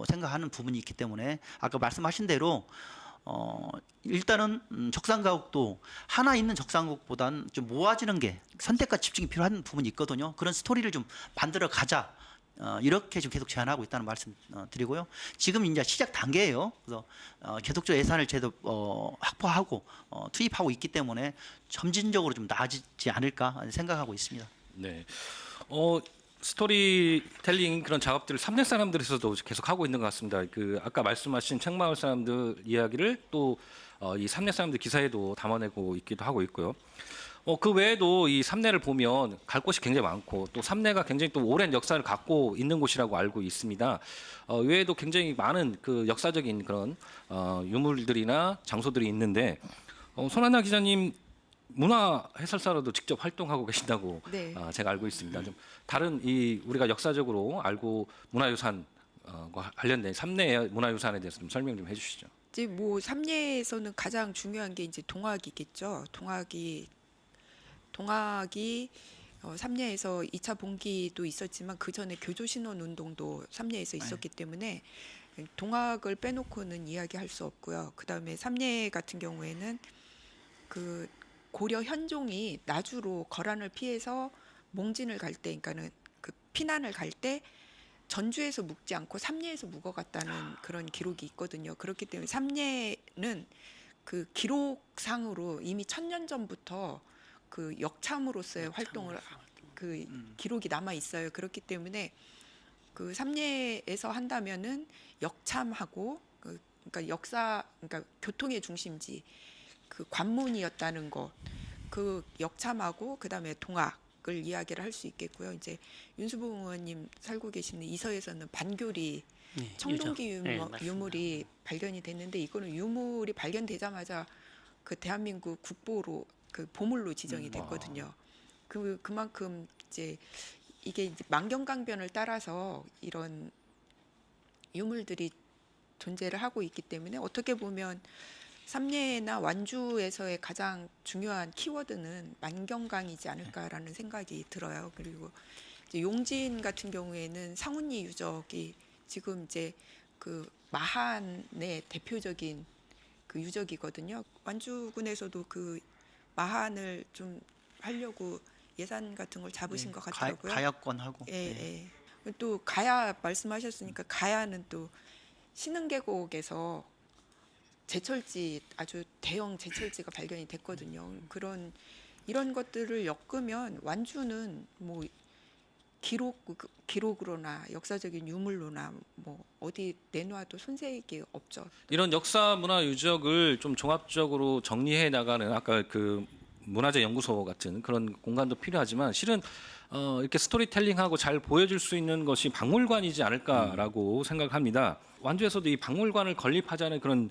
생각하는 부분이 있기 때문에 아까 말씀하신 대로 일단은 적산가옥도 하나 있는 적산가옥보다는 좀 모아지는 게 선택과 집중이 필요한 부분이 있거든요. 그런 스토리를 좀 만들어 가자. 이렇게 좀 계속 제안하고 있다는 말씀 드리고요. 지금 이제 시작 단계예요. 그래서 계속적으로 예산을 제대로 확보하고 투입하고 있기 때문에 점진적으로 좀 나아지지 않을까 생각하고 있습니다. 네. 스토리텔링 그런 작업들을 삼례 사람들에서도 계속 하고 있는 것 같습니다. 그 아까 말씀하신 책마을 사람들 이야기를 또 이 삼례 사람들 기사에도 담아내고 있기도 하고 있고요. 그 외에도 이 삼례를 보면 갈 곳이 굉장히 많고 또 삼례가 굉장히 또 오랜 역사를 갖고 있는 곳이라고 알고 있습니다. 외에도 굉장히 많은 그 역사적인 그런 유물들이나 장소들이 있는데 손하나 기자님 문화 해설사로도 직접 활동하고 계신다고 네. 제가 알고 있습니다. 좀 다른 이 우리가 역사적으로 알고 문화유산 관련된 삼례 문화유산에 대해서 좀 설명 좀 해주시죠. 이제 뭐 삼례에서는 가장 중요한 게 이제 동학이겠죠. 동학이 삼례에서 2차 봉기도 있었지만 그 전에 교조 신원 운동도 삼례에서 있었기 때문에 동학을 빼놓고는 이야기할 수 없고요. 그다음에 삼례 같은 경우에는 그 고려 현종이 나주로 거란을 피해서 몽진을 갈 때, 그러니까는 그 피난을 갈 때 전주에서 묵지 않고 삼례에서 묵어갔다는 그런 기록이 있거든요. 그렇기 때문에 삼례는 그 기록상으로 이미 1000년 전부터 그 역참으로서의 활동을 그 기록이 남아 있어요. 그렇기 때문에 그 삼례에서 한다면은 역참하고 그러니까 역사, 그러니까 교통의 중심지 그 관문이었다는 것, 그 역참하고 그다음에 동학을 이야기를 할 수 있겠고요. 이제 윤수봉 의원님 살고 계시는 이서에서는 반교리 네, 청동기 유적. 네, 맞습니다. 유물이 발견이 됐는데 이거는 유물이 발견되자마자 그 대한민국 국보로 그 보물로 지정이 됐거든요. 그만큼 이제 이게 이제 만경강변을 따라서 이런 유물들이 존재를 하고 있기 때문에 어떻게 보면 삼례나 완주에서의 가장 중요한 키워드는 만경강이지 않을까라는 생각이 들어요. 그리고 이제 용진 같은 경우에는 상운리 유적이 지금 이제 그 마한의 대표적인 그 유적이거든요. 완주군에서도 그 마한을 좀 하려고 예산 같은 걸 잡으신 것 같더라고요. 가야권하고. 예, 예. 또 가야 말씀하셨으니까 가야는 또 신흥계곡에서 제철지 아주 대형 제철지가 발견이 됐거든요. 이런 것들을 엮으면 완주는 뭐 기록으로나 역사적인 유물로나 뭐 어디 내놔도 손색이 없죠. 이런 역사 문화 유적을 좀 종합적으로 정리해 나가는 아까 그 문화재 연구소 같은 그런 공간도 필요하지만 실은 이렇게 스토리텔링하고 잘 보여줄 수 있는 것이 박물관이지 않을까라고 생각합니다. 완주에서도 이 박물관을 건립하자는 그런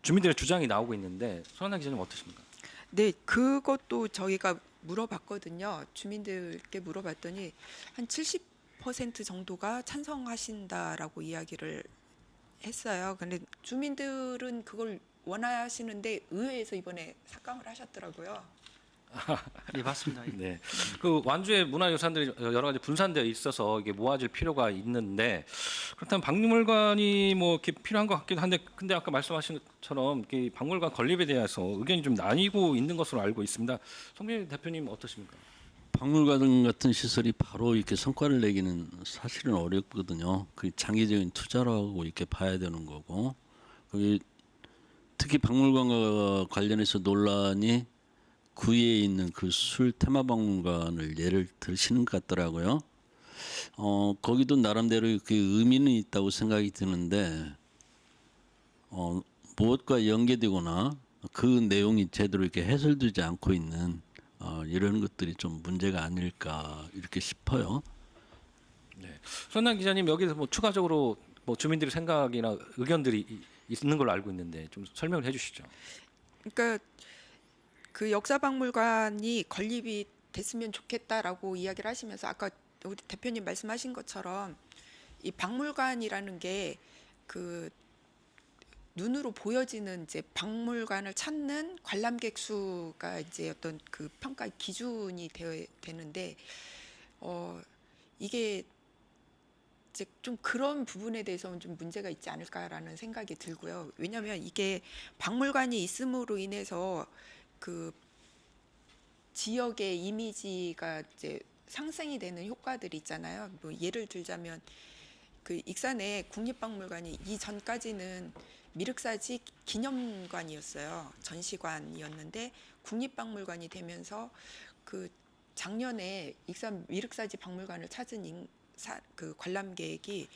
주민들의 주장이 나오고 있는데 손한나 기자님 어떠십니까? 네, 그것도 저희가 물어봤거든요. 주민들께 물어봤더니 한 70% 정도가 찬성하신다라고 이야기를 했어요. 근데 주민들은 그걸 원하시는데 의회에서 이번에 삭감을 하셨더라고요. 네, 맞습니다. 네, 그 완주의 문화유산들이 여러 가지 분산되어 있어서 이게 모아질 필요가 있는데 그렇다면 박물관이 뭐 이렇게 필요한 것 같기도 한데 근데 아까 말씀하신 것처럼 이 박물관 건립에 대해서 의견이 좀 나뉘고 있는 것으로 알고 있습니다. 송민희 대표님 어떠십니까? 박물관 같은 시설이 바로 이렇게 성과를 내기는 사실은 어렵거든요. 그 장기적인 투자라고 이렇게 봐야 되는 거고, 그게 특히 박물관과 관련해서 논란이 구에 있는 그 술 테마박물관을 예를 드시는 것 같더라고요. 거기도 나름대로 그 의미는 있다고 생각이 드는데 무엇과 연계되거나 그 내용이 제대로 이렇게 해설되지 않고 있는 이런 것들이 좀 문제가 아닐까 이렇게 싶어요. 네, 손한나 기자님 여기서 뭐 추가적으로 뭐 주민들의 생각이나 의견들이 있는 걸로 알고 있는데 좀 설명을 해주시죠. 그러니까 그 역사박물관이 건립이 됐으면 좋겠다라고 이야기를 하시면서 아까 우리 대표님 말씀하신 것처럼 이 박물관이라는 게 그 눈으로 보여지는 이제 박물관을 찾는 관람객 수가 이제 어떤 그 평가 기준이 되는데 이게 이제 좀 그런 부분에 대해서는 좀 문제가 있지 않을까라는 생각이 들고요. 왜냐하면 이게 박물관이 있음으로 인해서 그 지역의 이미지가 이제 상승이 되는 효과들이 있잖아요. 뭐 예를 들자면 그 익산의 국립박물관이 이전까지는 미륵사지 기념관이었어요. 전시관이었는데 국립박물관이 되면서 그 작년에 익산 미륵사지 박물관을 찾은 그 관람객이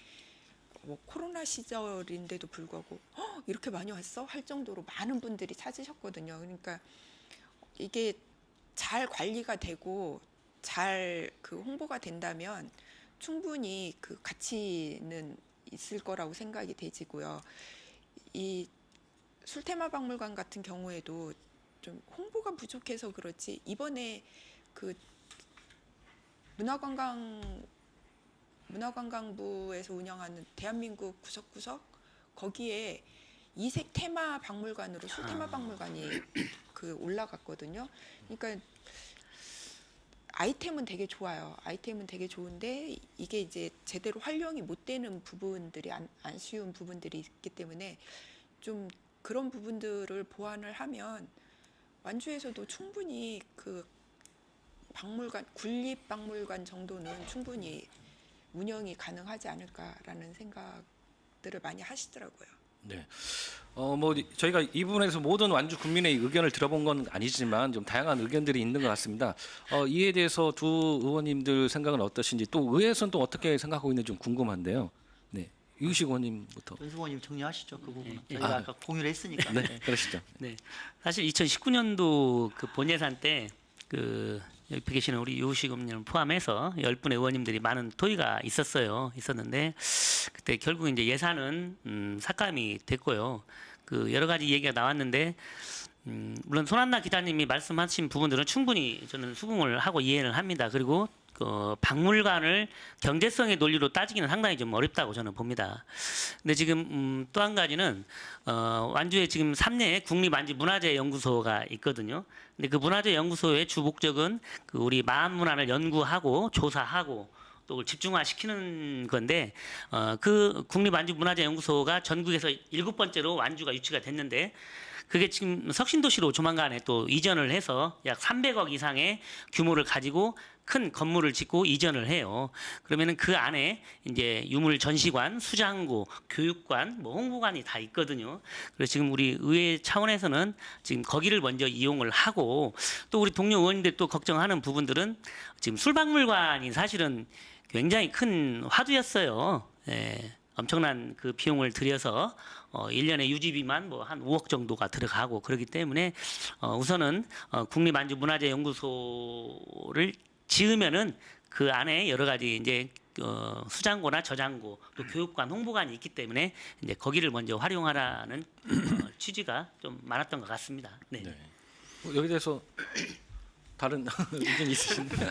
뭐 코로나 시절인데도 불구하고 이렇게 많이 왔어? 할 정도로 많은 분들이 찾으셨거든요. 그러니까 이게 잘 관리가 되고 잘 그 홍보가 된다면 충분히 그 가치는 있을 거라고 생각이 되지고요. 이 술테마 박물관 같은 경우에도 좀 홍보가 부족해서 그렇지 이번에 그 문화관광부에서 운영하는 대한민국 구석구석 거기에 이색 테마 박물관으로 수테마 박물관이 그 올라갔거든요. 그러니까 아이템은 되게 좋아요. 아이템은 되게 좋은데 이게 이제 제대로 활용이 못 되는 부분들이 안 쉬운 부분들이 있기 때문에 좀 그런 부분들을 보완을 하면 완주에서도 충분히 그 박물관 군립박물관 정도는 충분히 운영이 가능하지 않을까라는 생각들을 많이 하시더라고요. 네. 뭐 저희가 이 부분에서 모든 완주 국민의 의견을 들어본 건 아니지만 좀 다양한 의견들이 있는 것 같습니다. 이에 대해서 두 의원님들 생각은 어떠신지 또 의회에서는 또 어떻게 생각하고 있는지 좀 궁금한데요. 네. 이우식 의원님부터. 윤수 의원님 정리하시죠 그 부분. 네. 저희가 아까 공유를 했으니까. 네, 그러시죠. 네, 사실 2019년도 그 본예산 때 그 옆에 계시는 우리 유우식 의원님 포함해서 10분의 의원님들이 많은 토의가 있었는데 그때 결국 이제 예산은 삭감이 됐고요. 그 여러 가지 얘기가 나왔는데 물론 손한나 기자님이 말씀하신 부분들은 충분히 저는 수긍을 하고 이해를 합니다. 그리고 그 박물관을 경제성의 논리로 따지기는 상당히 좀 어렵다고 저는 봅니다. 근데 지금 또 한 가지는 완주에 지금 3례 국립완주문화재연구소가 있거든요. 근데 그 문화재연구소의 주 목적은 그 우리 마한문화를 연구하고 조사하고 또 그걸 집중화시키는 건데 그 국립완주문화재연구소가 전국에서 7번째로 완주가 유치가 됐는데 그게 지금 석신도시로 조만간에 또 이전을 해서 약 300억 이상의 규모를 가지고 큰 건물을 짓고 이전을 해요. 그러면은 그 안에 이제 유물 전시관, 수장고, 교육관, 뭐 홍보관이 다 있거든요. 그래서 지금 우리 의회 차원에서는 지금 거기를 먼저 이용을 하고 또 우리 동료 의원님들 또 걱정하는 부분들은 지금 술박물관이 사실은 굉장히 큰 화두였어요. 예. 엄청난 그 비용을 들여서 1년에 유지비만 뭐 한 5억 정도가 들어가고 그렇기 때문에 우선은 국립완주문화재연구소를 지으면은 그 안에 여러 가지 이제 수장고나 저장고 또 교육관 홍보관이 있기 때문에 이제 거기를 먼저 활용하라는 취지가 좀 많았던 것 같습니다. 네. 네. 여기 대해서 다른 의견이 있으신가요?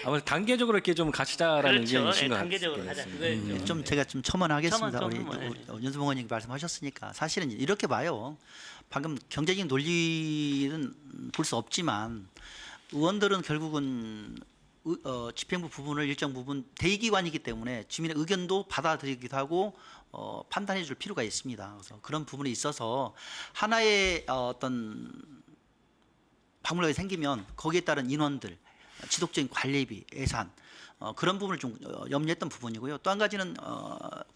아무래도 단계적으로 이렇게 좀 가시자라는 그렇죠. 의견이신 것 단계적으로 하자. 그거죠. 좀 제가 좀 첨언하겠습니다. 첨언, 우리 윤수봉 의원님 말씀하셨으니까 사실은 이렇게 봐요. 방금 경제적인 논리는 볼 수 없지만 의원들은 결국은 집행부 부분을 일정 부분 대의기관이기 때문에 주민의 의견도 받아들이기도 하고 판단해 줄 필요가 있습니다. 그래서 그런 부분에 있어서 하나의 어떤 박물관이 생기면 거기에 따른 인원들, 지속적인 관리비, 예산 그런 부분을 좀 염려했던 부분이고요. 또 한 가지는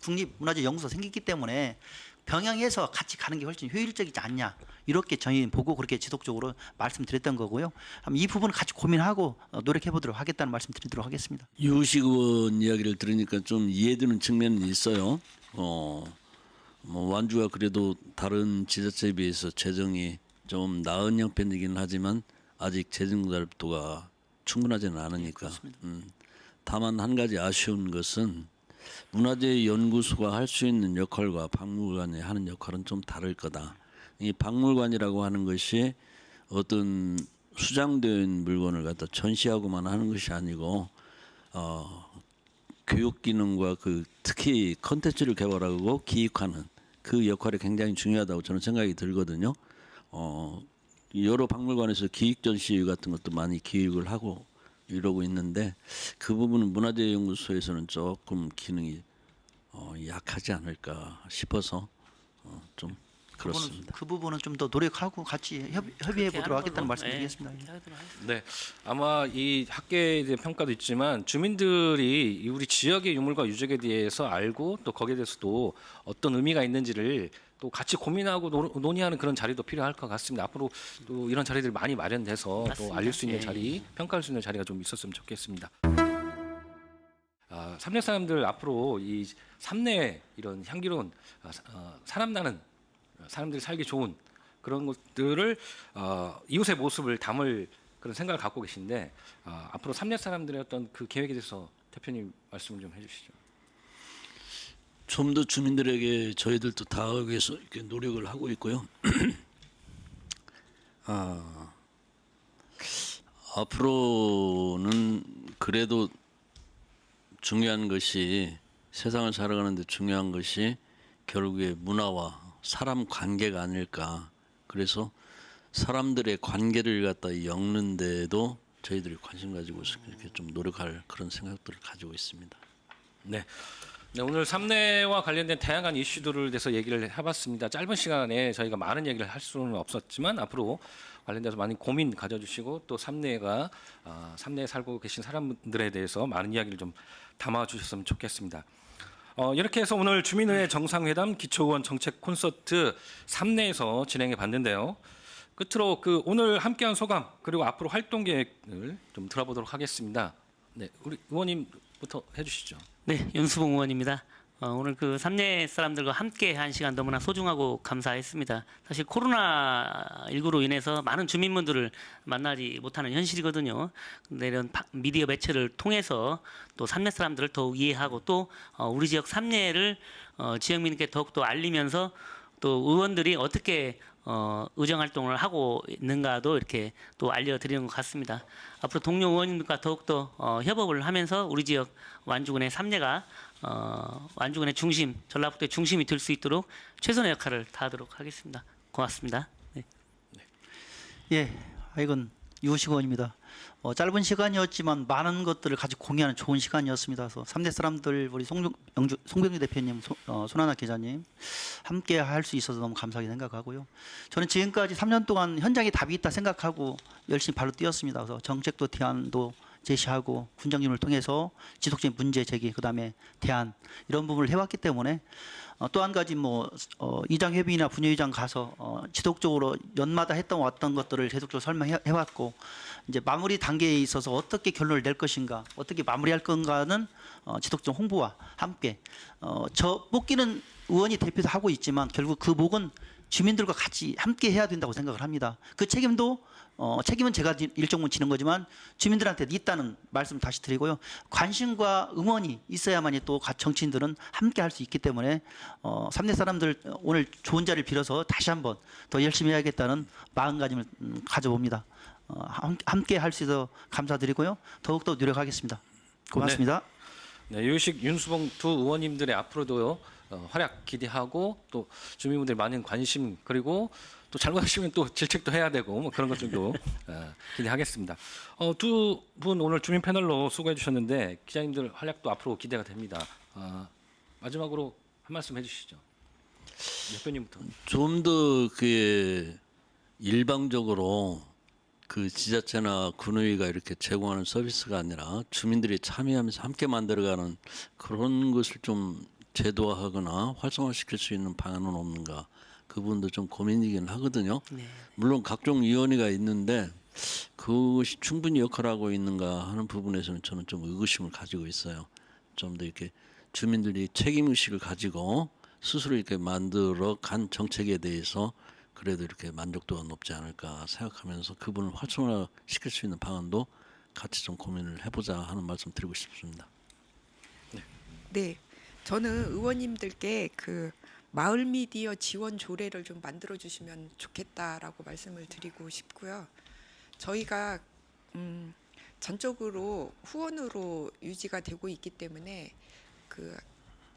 국립문화재연구소 생기기 때문에 병행해서 같이 가는 게 훨씬 효율적이지 않냐 이렇게 저희 보고 그렇게 지속적으로 말씀드렸던 거고요. 이 부분을 같이 고민하고 노력해 보도록 하겠다는 말씀드리도록 하겠습니다. 유식 의원 이야기를 들으니까 좀 이해되는 측면은 있어요. 뭐 완주가 그래도 다른 지자체에 비해서 재정이 좀 나은 형편이긴 하지만 아직 재정 자립도가 충분하지는 않으니까. 다만 한 가지 아쉬운 것은 문화재연구소가 할 수 있는 역할과 박물관이 하는 역할은 좀 다를 거다. 이 박물관이라고 하는 것이 어떤 수장된 물건을 갖다 전시하고만 하는 것이 아니고 교육 기능과 그 특히 콘텐츠를 개발하고 기획하는 그 역할이 굉장히 중요하다고 저는 생각이 들거든요. 여러 박물관에서 기획 전시 같은 것도 많이 기획을 하고 이러고 있는데 그 부분은 문화재연구소에서는 조금 기능이 약하지 않을까 싶어서 좀 그렇습니다. 그 부분은 좀 더 노력하고 같이 협의해 보도록 하겠다는 말씀드리겠습니다. 네, 아마 이 학계에 대한 평가도 있지만 주민들이 우리 지역의 유물과 유적에 대해서 알고 또 거기에 대해서도 어떤 의미가 있는지를 또 같이 고민하고 논의하는 그런 자리도 필요할 것 같습니다. 앞으로 또 이런 자리들이 많이 마련돼서 또 알릴 수 있는 자리, 평가할 수 있는 자리가 좀 있었으면 좋겠습니다. 삼례 사람들 앞으로 이 삼례 이런 향기로운 사람 나는 사람들이 살기 좋은 그런 것들을 이웃의 모습을 담을 그런 생각을 갖고 계신데 앞으로 삼례 사람들의 어떤 그 계획에 대해서 대표님 말씀을 좀 해주시죠. 좀 더 주민들에게 저희들도 닿아가기 위해서 이렇게 노력을 하고 있고요. 앞으로는 그래도 중요한 것이 세상을 살아가는데 중요한 것이 결국에 문화와 사람 관계가 아닐까. 그래서 사람들의 관계를 갖다 엮는 데도 저희들이 관심 가지고 이렇게 좀 노력할 그런 생각들을 가지고 있습니다. 네. 네, 오늘 삼내와 관련된 다양한 이슈들을 대해서 얘기를 해봤습니다. 짧은 시간에 저희가 많은 얘기를 할 수는 없었지만 앞으로 관련돼서 많은 고민 가져주시고 또 삼내가 삼내에 살고 계신 사람들에 대해서 많은 이야기를 좀 담아주셨으면 좋겠습니다. 이렇게 해서 오늘 주민의회 정상회담 기초의원 정책 콘서트 삼내에서 진행해 봤는데요. 끝으로 그 오늘 함께한 소감 그리고 앞으로 활동 계획을 좀 들어보도록 하겠습니다. 네, 우리 의원님부터 해주시죠. 네, 윤수봉 의원입니다. 오늘 그 삼내 사람들과 함께 한 시간 너무나 소중하고 감사했습니다. 사실 코로나19로 인해서 많은 주민분들을 만나지 못하는 현실이거든요. 근데 이런 미디어 매체를 통해서 또 삼내 사람들을 더욱 이해하고 또 우리 지역 삼내를 지역민께 더욱더 알리면서 또 의원들이 어떻게 의정 활동을 하고 있는가도 이렇게 또 알려드리는 것 같습니다. 앞으로 동료 의원님과 더욱더 협업을 하면서 우리 지역 완주군의 삼내가 완주군의 중심, 전라북도의 중심이 될 수 있도록 최선의 역할을 다하도록 하겠습니다. 고맙습니다. 네. 예, 이건 유호식 의원입니다. 짧은 시간이었지만 많은 것들을 같이 공유하는 좋은 시간이었습니다. 그래서 삼대 사람들 우리 송병주 대표님, 손하나 기자님 함께 할 수 있어서 너무 감사하게 생각하고요. 저는 지금까지 3년 동안 현장에 답이 있다 생각하고 열심히 발로 뛰었습니다. 그래서 정책도 대안도 제시하고 군정님을 통해서 지속적인 문제 제기, 그다음에 대안 이런 부분을 해왔기 때문에 또 한 가지 이장 협의나 분회의장 가서 지속적으로 연마다 했던 왔던 것들을 계속적으로 설명해왔고 이제 마무리 단계에 있어서 어떻게 결론을 낼 것인가, 어떻게 마무리할 건가는 지속적 홍보와 함께 저 뽑기는 의원이 대표도 하고 있지만 결국 그 목은 주민들과 같이 함께 해야 된다고 생각을 합니다. 그 책임도 책임은 제가 일정 부분 지는 거지만 주민들한테 있다는 말씀 다시 드리고요. 관심과 응원이 있어야만이 또 정치인들은 함께 할 수 있기 때문에 삼내 사람들 오늘 좋은 자리를 빌어서 다시 한번 더 열심히 해야겠다는 마음가짐을 가져봅니다. 함께 할 수 있어서 감사드리고요. 더욱더 노력하겠습니다. 고맙습니다. 네, 유식 윤수봉 두 의원님들의 앞으로도 활약 기대하고 또 주민분들 많은 관심 그리고 또 잘못하시면 또 질책도 해야 되고 그런 것 정도 기대하겠습니다. 두 분 오늘 주민 패널로 수고해 주셨는데 기자님들 활약도 앞으로 기대가 됩니다. 마지막으로 한 말씀 해주시죠. 대표님부터. 좀 더 그 일방적으로 그 지자체나 군의회가 이렇게 제공하는 서비스가 아니라 주민들이 참여하면서 함께 만들어가는 그런 것을 좀 제도화하거나 활성화시킬 수 있는 방안은 없는가, 그 부분도 좀 고민이긴 하거든요. 네. 물론 각종 위원회가 있는데 그것이 충분히 역할하고 있는가 하는 부분에서는 저는 좀 의구심을 가지고 있어요. 좀 더 이렇게 주민들이 책임의식을 가지고 스스로 이렇게 만들어 간 정책에 대해서 그래도 이렇게 만족도가 높지 않을까 생각하면서 그분을 활성화시킬 수 있는 방안도 같이 좀 고민을 해보자 하는 말씀 드리고 싶습니다. 네, 저는 의원님들께 그 마을 미디어 지원 조례를 좀 만들어 주시면 좋겠다라고 말씀을 드리고 싶고요. 저희가 전적으로 후원으로 유지가 되고 있기 때문에 그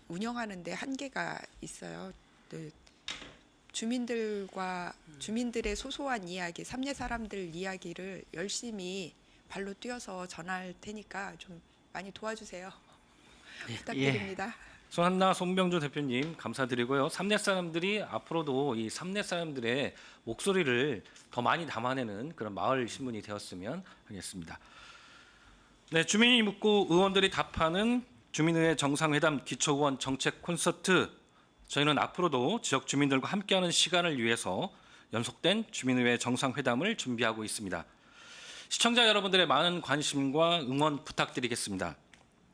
운영하는데 한계가 있어요. 네. 주민들의 소소한 이야기, 삼내 사람들 이야기를 열심히 발로 뛰어서 전할 테니까 좀 많이 도와주세요. 부탁드립니다. 손한나 손병주 대표님 감사드리고요. 삼내 사람들이 앞으로도 이 삼내 사람들의 목소리를 더 많이 담아내는 그런 마을 신문이 되었으면 하겠습니다. 네, 주민이 묻고 의원들이 답하는 주민의회 정상회담 기초의원 정책 콘서트. 저희는 앞으로도 지역 주민들과 함께하는 시간을 위해서 연속된 주민의회 정상회담을 준비하고 있습니다. 시청자 여러분들의 많은 관심과 응원 부탁드리겠습니다.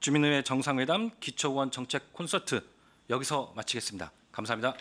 주민의회 정상회담 기초의원 정책 콘서트 여기서 마치겠습니다. 감사합니다.